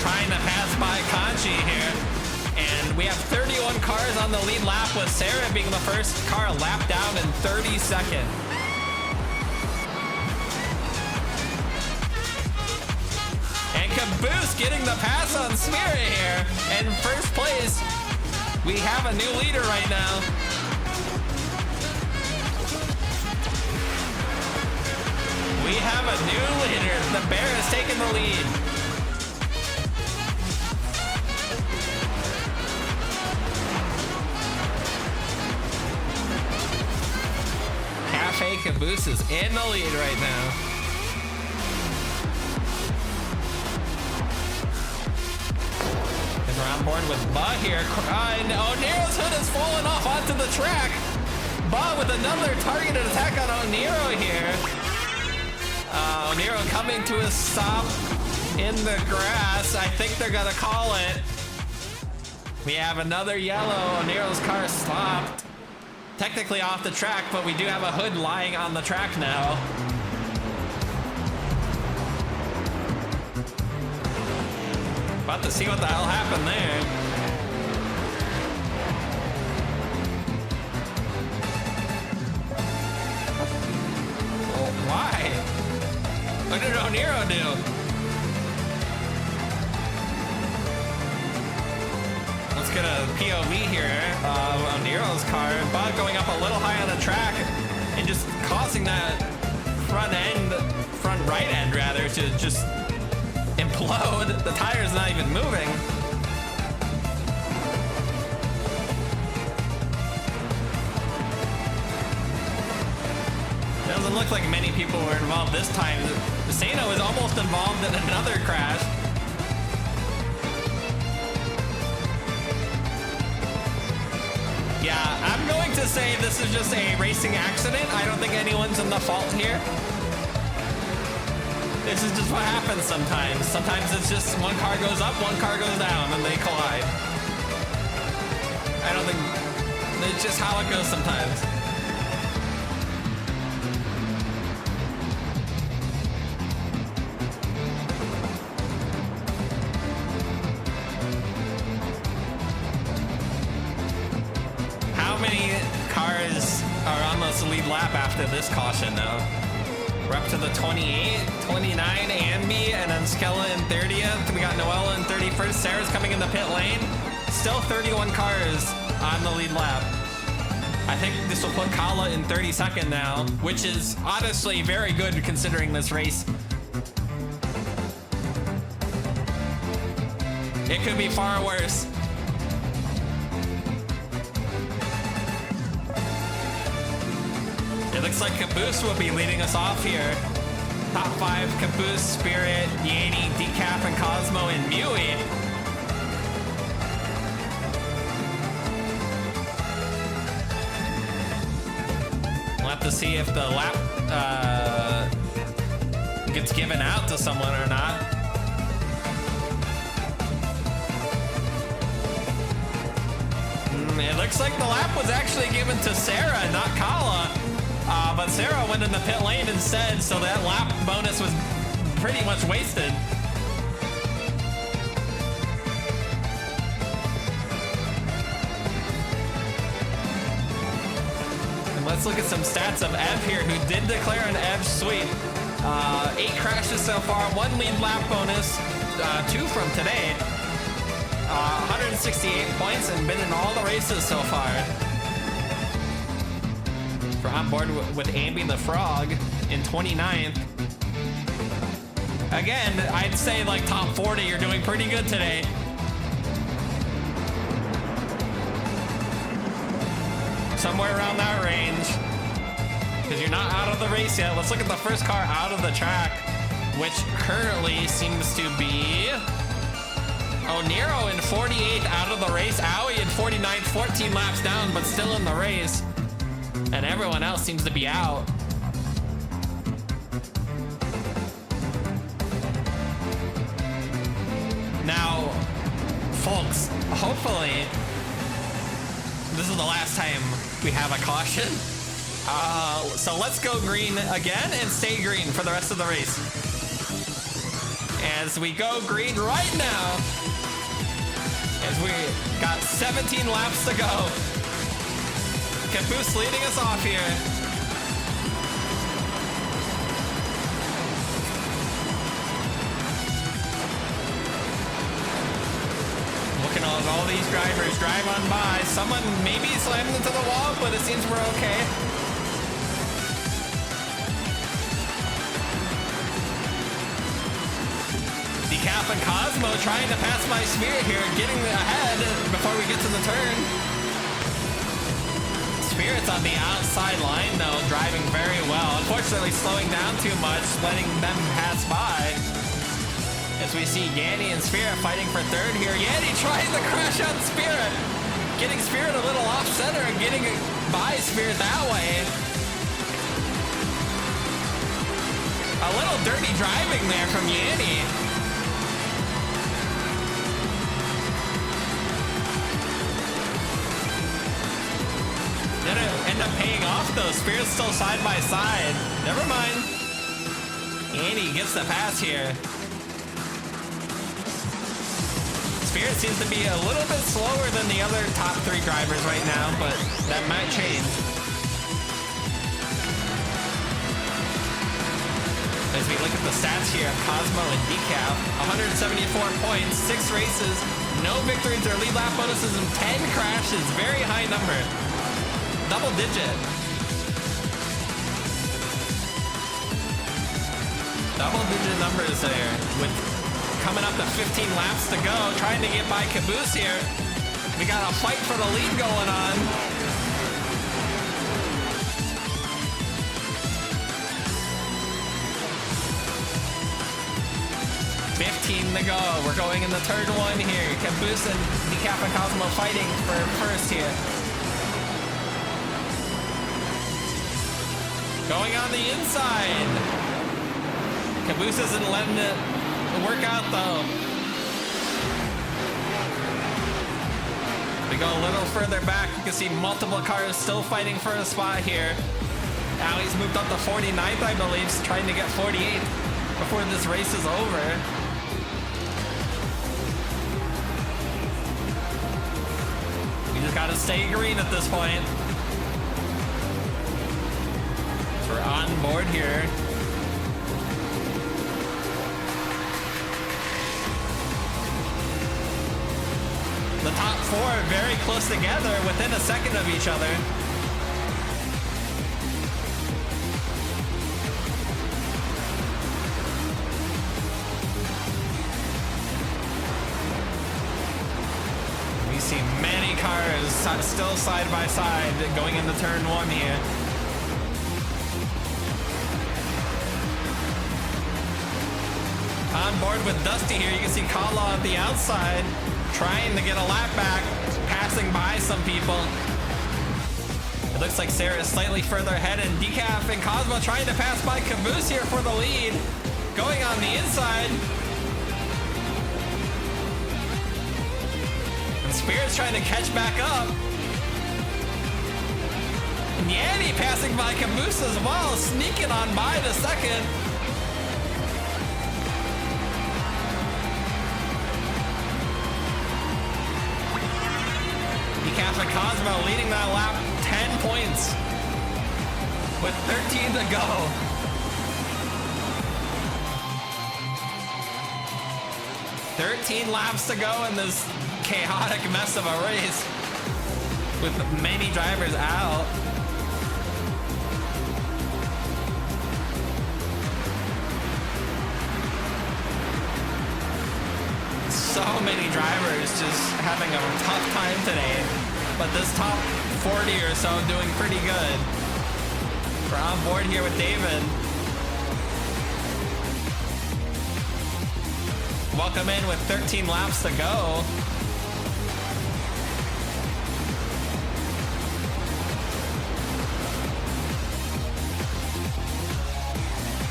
Trying to pass by Kanji here. And we have 31 cars on the lead lap, with Sarah being the first car lapped down in 32nd. And Caboose getting the pass on Spirit here. And first place, we have a new leader right now. We have a new leader. The Bear is taking the lead. Cafe Caboose is in the lead right now. And we're on board with Ba here. And O'Neill's hood has fallen off onto the track. Ba with another targeted attack on O'Neill here. O'Neill coming to a stop in the grass. I think they're gonna call it. We have another yellow. O'Neill's car stopped. Technically off the track, but we do have a hood lying on the track now. About to see what the hell happened there. Oh, why? What did O'Neill do? Let's get a POV here of O'Neill's car. Bud going up a little high on the track and just causing that front right end rather, to just implode. The tire's not even moving. Doesn't look like many people were involved this time. Sano is almost involved in another crash. Yeah, I'm going to say this is just a racing accident. I don't think anyone's in the fault here. This is just what happens sometimes. Sometimes it's just one car goes up, one car goes down, and they collide. I don't think... It's just how it goes sometimes. How many cars are on this lead lap after this caution now? We're up to the 28, 29, Ambi, and then Skella in 30th. We got Noella in 31st. Sarah's coming in the pit lane. Still 31 cars on the lead lap. I think this will put Kala in 32nd now, which is honestly very good considering this race. It could be far worse. It looks like Caboose will be leading us off here. Top 5, Caboose, Spirit, Yanni, Decaf, and Cosmo, and Mui. We'll have to see if the lap gets given out to someone or not. It looks like the lap was actually given to Sarah, not Kala. But Sarah went in the pit lane instead, so that lap bonus was pretty much wasted. And let's look at some stats of Ev here, who did declare an Ev sweep. 8 crashes so far, 1 lead lap bonus, 2 from today. 168 points and been in all the races so far. We're on board with Ambi the Frog in 29th. Again, I'd say like top 40, you're doing pretty good today. Somewhere around that range. Because you're not out of the race yet. Let's look at the first car out of the track, which currently seems to be... Oh, Nero in 48th out of the race. Aoi in 49th, 14 laps down, but still in the race. And everyone else seems to be out. Now, folks, hopefully, this is the last time we have a caution. So let's go green again and stay green for the rest of the race. As we go green right now, as we got 17 laps to go. Caboose leading us off here. Looking at all these drivers drive on by. Someone maybe slammed into the wall, but it seems we're okay. Decaf and Cosmo trying to pass my Spirit here, getting ahead before we get to the turn. Spirit's on the outside line though, driving very well. Unfortunately slowing down too much, letting them pass by. As we see Yanni and Spirit fighting for third here. Yanni trying to crash out Spirit. Getting Spirit a little off center and getting by Spirit that way. A little dirty driving there from Yanni. Did it end up paying off though? Spirit's still side by side. Never mind. Annie gets the pass here. Spirit seems to be a little bit slower than the other top 3 drivers right now, but that might change. As we look at the stats here of Cosmo and Decaf, 174 points, 6 races, no victories or lead lap bonuses, and 10 crashes. Very high number. Double digit. Double digit numbers there. With coming up to 15 laps to go, trying to get by Caboose here. We got a fight for the lead going on. to go. We're going in the turn one here. Caboose and Decaf and Cosmo fighting for first here. Going on the inside. Caboose isn't letting it work out though. We go a little further back. You can see multiple cars still fighting for a spot here. Now he's moved up to 49th, I believe, trying to get 48th before this race is over. We just gotta stay green at this point. We're on board here. The top four are very close together, within a second of each other. We see many cars still side by side going into turn one here. On board with Dusty here, you can see Kala on the outside, trying to get a lap back, passing by some people. It looks like Sarah is slightly further ahead, and Decaf and Cosmo trying to pass by Caboose here for the lead. Going on the inside. And Spirit's trying to catch back up. And Yanni passing by Caboose as well, sneaking on by the second. Decaf and Cosmo leading that lap 10 points with 13 to go. Laps to go in this chaotic mess of a race with many drivers out. So many drivers just having a tough time today, but this top 40 or so doing pretty good. We're on board here with David. Welcome in with 13 laps to go.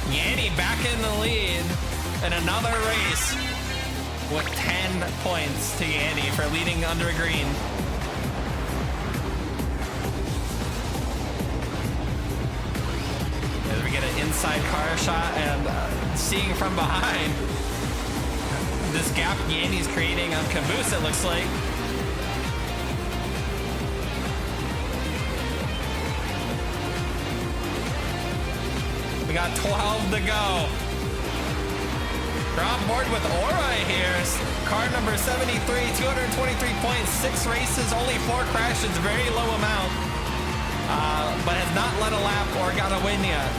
Yanni back in the lead in another race with 10 points to Yanni for leading under green. As we get an inside car shot and seeing from behind this gap Yanni's creating on Caboose, it looks like. We got 12 to go. We're on board with Aura here. Car number 73, 223 points, 6 races, only 4 crashes, very low amount. But has not led a lap or got a win yet.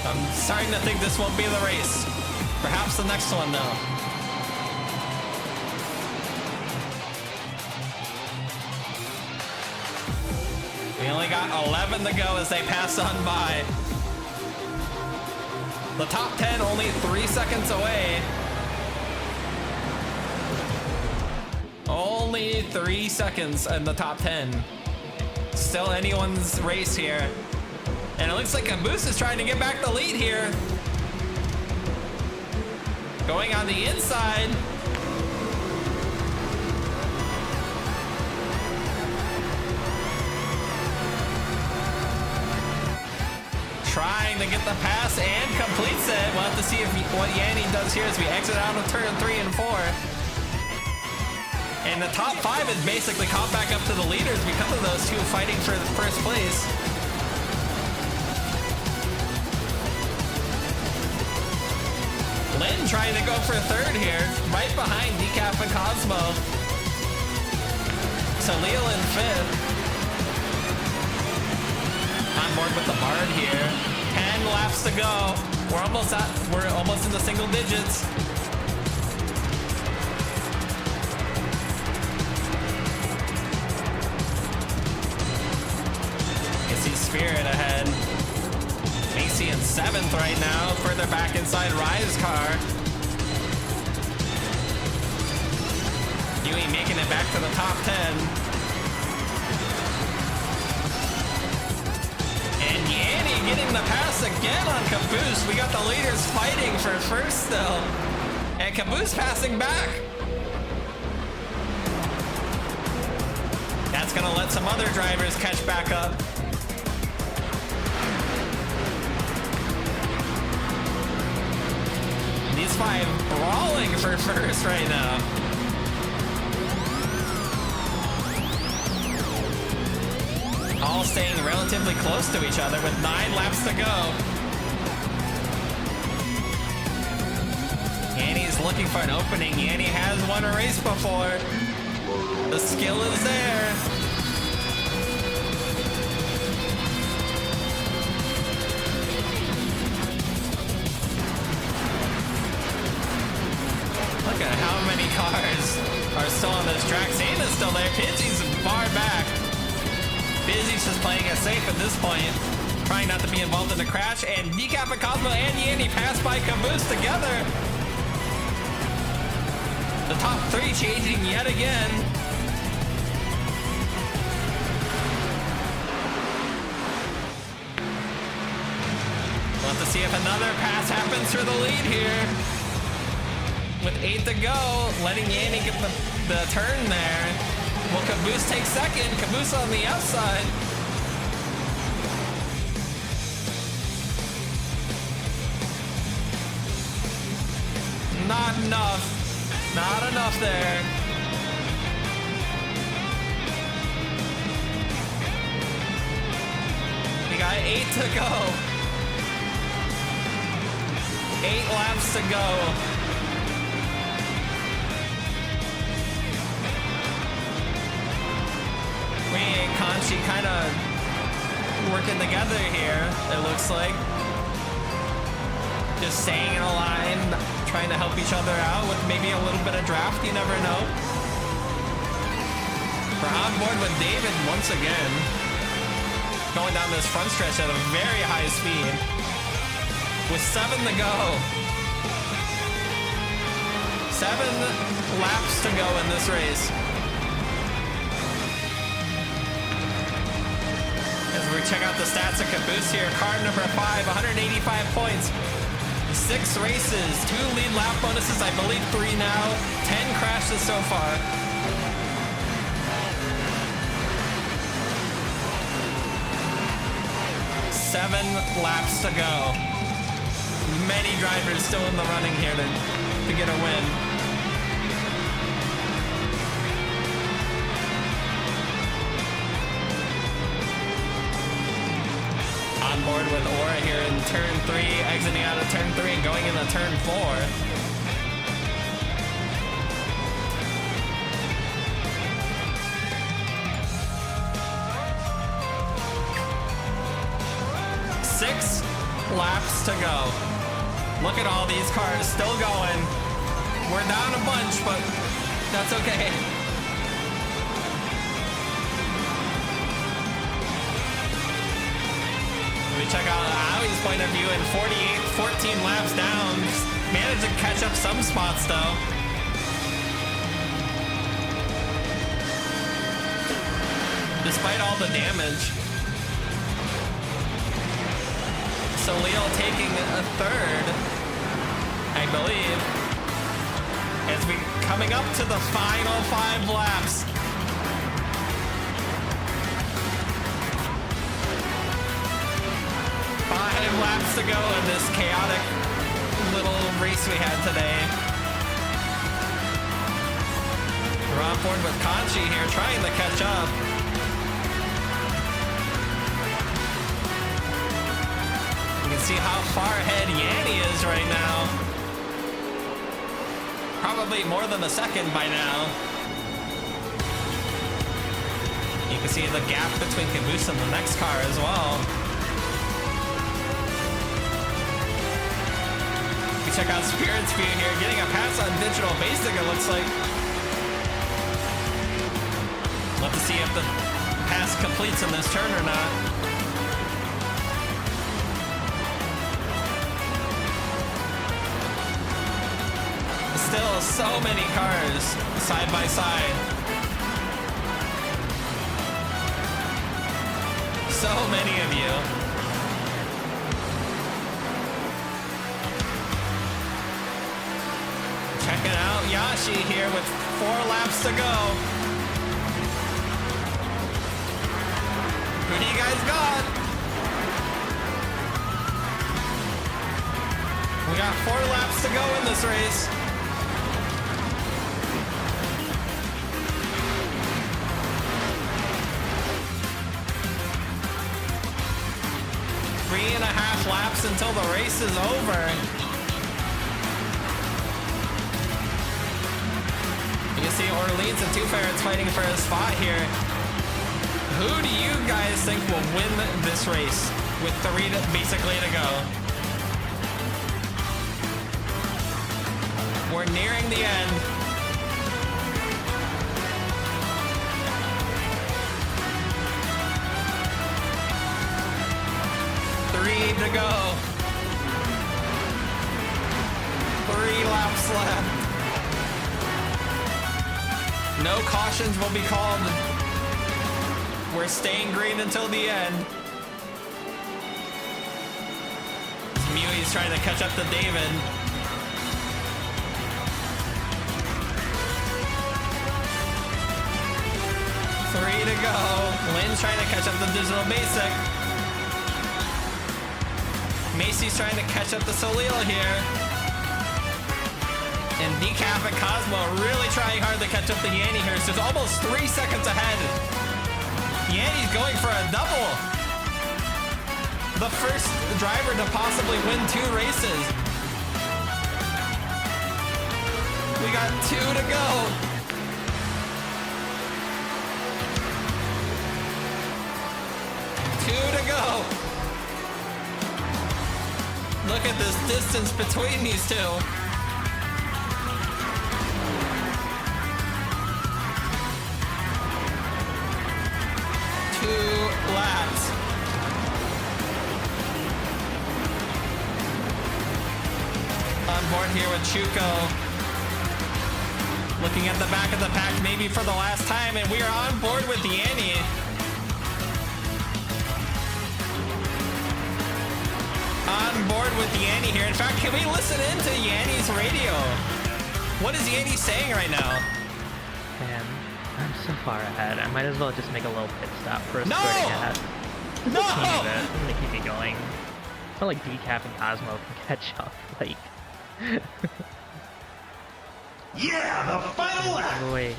I'm starting to think this won't be the race. Perhaps the next one, though. We only got 11 to go as they pass on by. The top 10 only 3 seconds away. Only 3 seconds in the top 10. Still anyone's race here. And it looks like Caboose is trying to get back the lead here. Going on the inside. Trying to get the pass and completes it. We'll have to see what Yanni does here as we exit out of turn 3 and 4. And the top 5 is basically caught back up to the leaders because of those two fighting for the first place. Lynn trying to go for third here, right behind Decaf and Cosmo. So Leo in fifth. On board with the Bard here. 10 laps to go. We're almost in the single digits. You see Spirit ahead. Macy and 7th right now, further back inside Rye's car. Yui making it back to the top 10. And Yanni getting the pass again on Caboose. We got the leaders fighting for first still. And Caboose passing back. That's gonna let some other drivers catch back up. These 5 brawling for first right now. All staying relatively close to each other with 9 laps to go. Yanni's looking for an opening. Yanni has won a race before. The skill is there. Look at how many cars are still on this track. Zana's still there. Pidgey's far back. Busy's just playing it safe at this point, trying not to be involved in the crash, and Decap and Cosmo and Yanni pass by Caboose together. The top 3 changing yet again. We'll have to see if another pass happens for the lead here. With 8 to go, letting Yanni get the turn there. Will Caboose take second? Caboose on the outside. Not enough. Not enough there. We got 8 to go. 8 laps to go. We and Kanchi kind of working together here, it looks like. Just staying in a line, trying to help each other out with maybe a little bit of draft, you never know. We're on board with David once again. Going down this front stretch at a very high speed. With 7 to go. 7 laps to go in this race. As we check out the stats of Caboose here, car number 5, 185 points, 6 races, 2 lead lap bonuses, I believe 3 now, 10 crashes so far. Seven laps to go. Many drivers still in the running here to get a win. On board with Aura here in turn 3, exiting out of turn 3 and going into turn 4. Six laps to go. Look at all these cars still going. We're down a bunch, but that's okay. We check out Aui's point of view in 14 laps down. Managed to catch up some spots though. Despite all the damage. So Leo taking a third, I believe. As we coming up to the final 5 laps. Laps to go in this chaotic little race we had today. We're on board with Kanchi here, trying to catch up. You can see how far ahead Yanni is right now. Probably more than a second by now. You can see the gap between Caboose and the next car as well. Check out Spirit's View here, getting a pass on Digital Basic, it looks like. Love to see if the pass completes in this turn or not. still so many cars side by side. So many of you. Checking out Yashi here with 4 laps to go. Who do you guys got? We got 4 laps to go in this race. Three and a half laps until the race is over. You can see Orleans and Two Ferrets fighting for a spot here. Who do you guys think will win this race with 3 basically to go? We're nearing the end. Three to go. 3 laps left. No cautions will be called. We're staying green until the end. Mui's trying to catch up to David. 3 to go. Lynn's trying to catch up to Digital Basic. Macy's trying to catch up to Solil here. And Decaf and Cosmo really trying hard to catch up to Yanni here. So it's almost 3 seconds ahead. Yanni's going for a double. The first driver to possibly win 2 races. We got 2 to go. Look at this distance between these two. Two laps. On board here with Chuko. Looking at the back of the pack maybe for the last time, and we are on board with Yanni. On board with Yanni here. In fact, can we listen into Yanni's radio? What is Yanni saying right now? Man, I'm so far ahead. I might as well just make a little pit stop for a No! squirting ahead. No! I'm gonna keep it going. It's not like Decaf and Cosmo can catch up. Like, Yeah, the final lap! wait.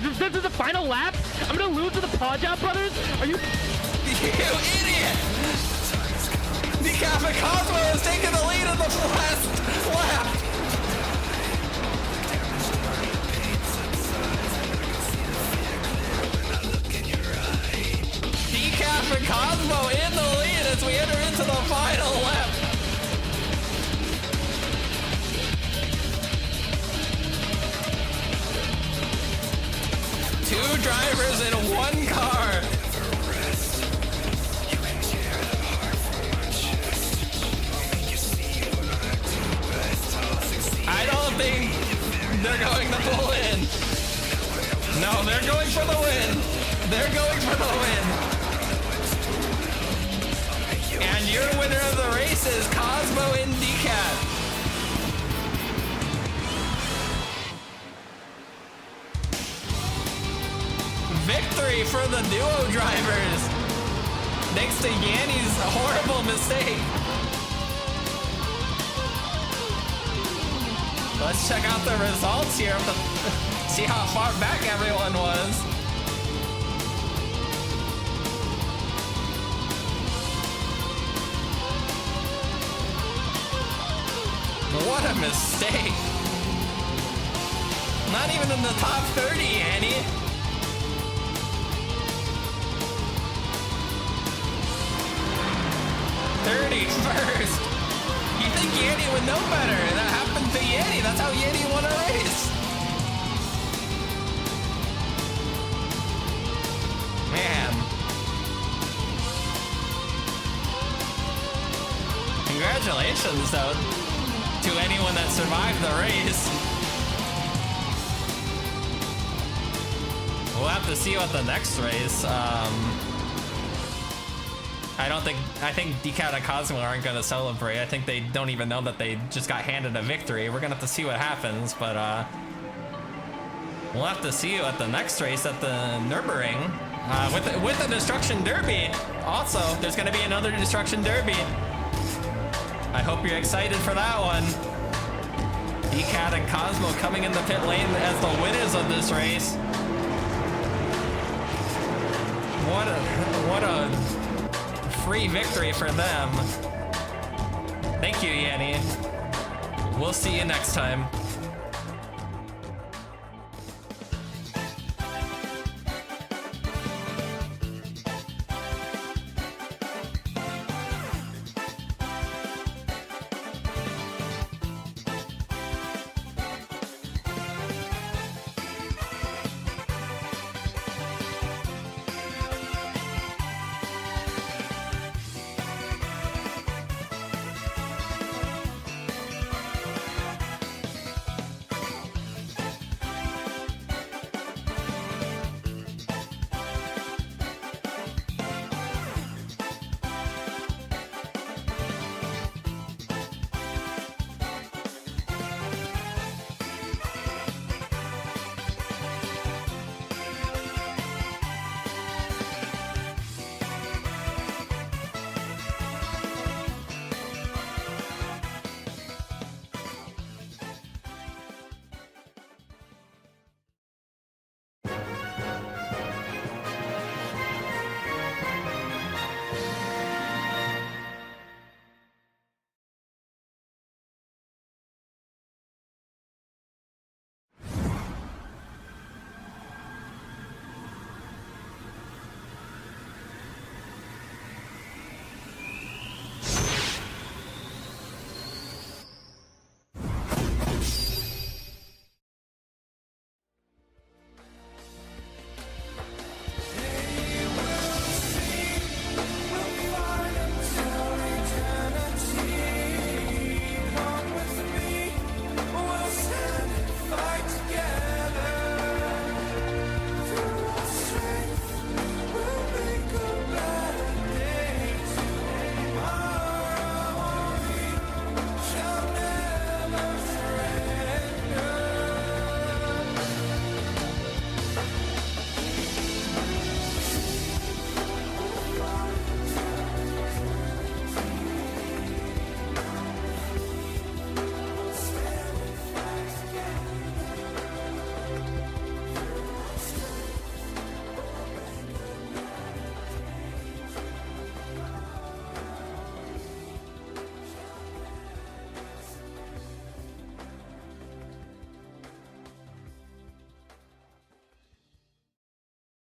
This is the final lap? I'm gonna lose to the Paw Job brothers? Are you? You idiot! Decaf and Cosmo is taking the lead in the last lap. Decaf and Cosmo in the lead as we enter into the final lap. Two drivers in one car. I don't think they're going to pull in. No, they're going for the win. They're going for the win. And your winner of the race is Cosmo and Decaf. Victory for the duo drivers. Thanks to Yanni's horrible mistake. Let's check out the results here. See how far back everyone was. What a mistake. Not even in the top 30, Annie. First. You think Yanni would know better? That happened to Yanni. That's how Yanni won a race. Man. Congratulations, though. to anyone that survived the race. We'll have to see you at the next race. I think Decat and Cosmo aren't gonna celebrate. I think they don't even know that they just got handed a victory. We're gonna have to see what happens, but we'll have to see you at the next race at the Nürburgring with the Destruction Derby. Also, there's gonna be another Destruction Derby. I hope you're excited for that one. Decat and Cosmo coming in the pit lane as the winners of this race. What a free victory for them. Thank you, Yanni. We'll see you next time.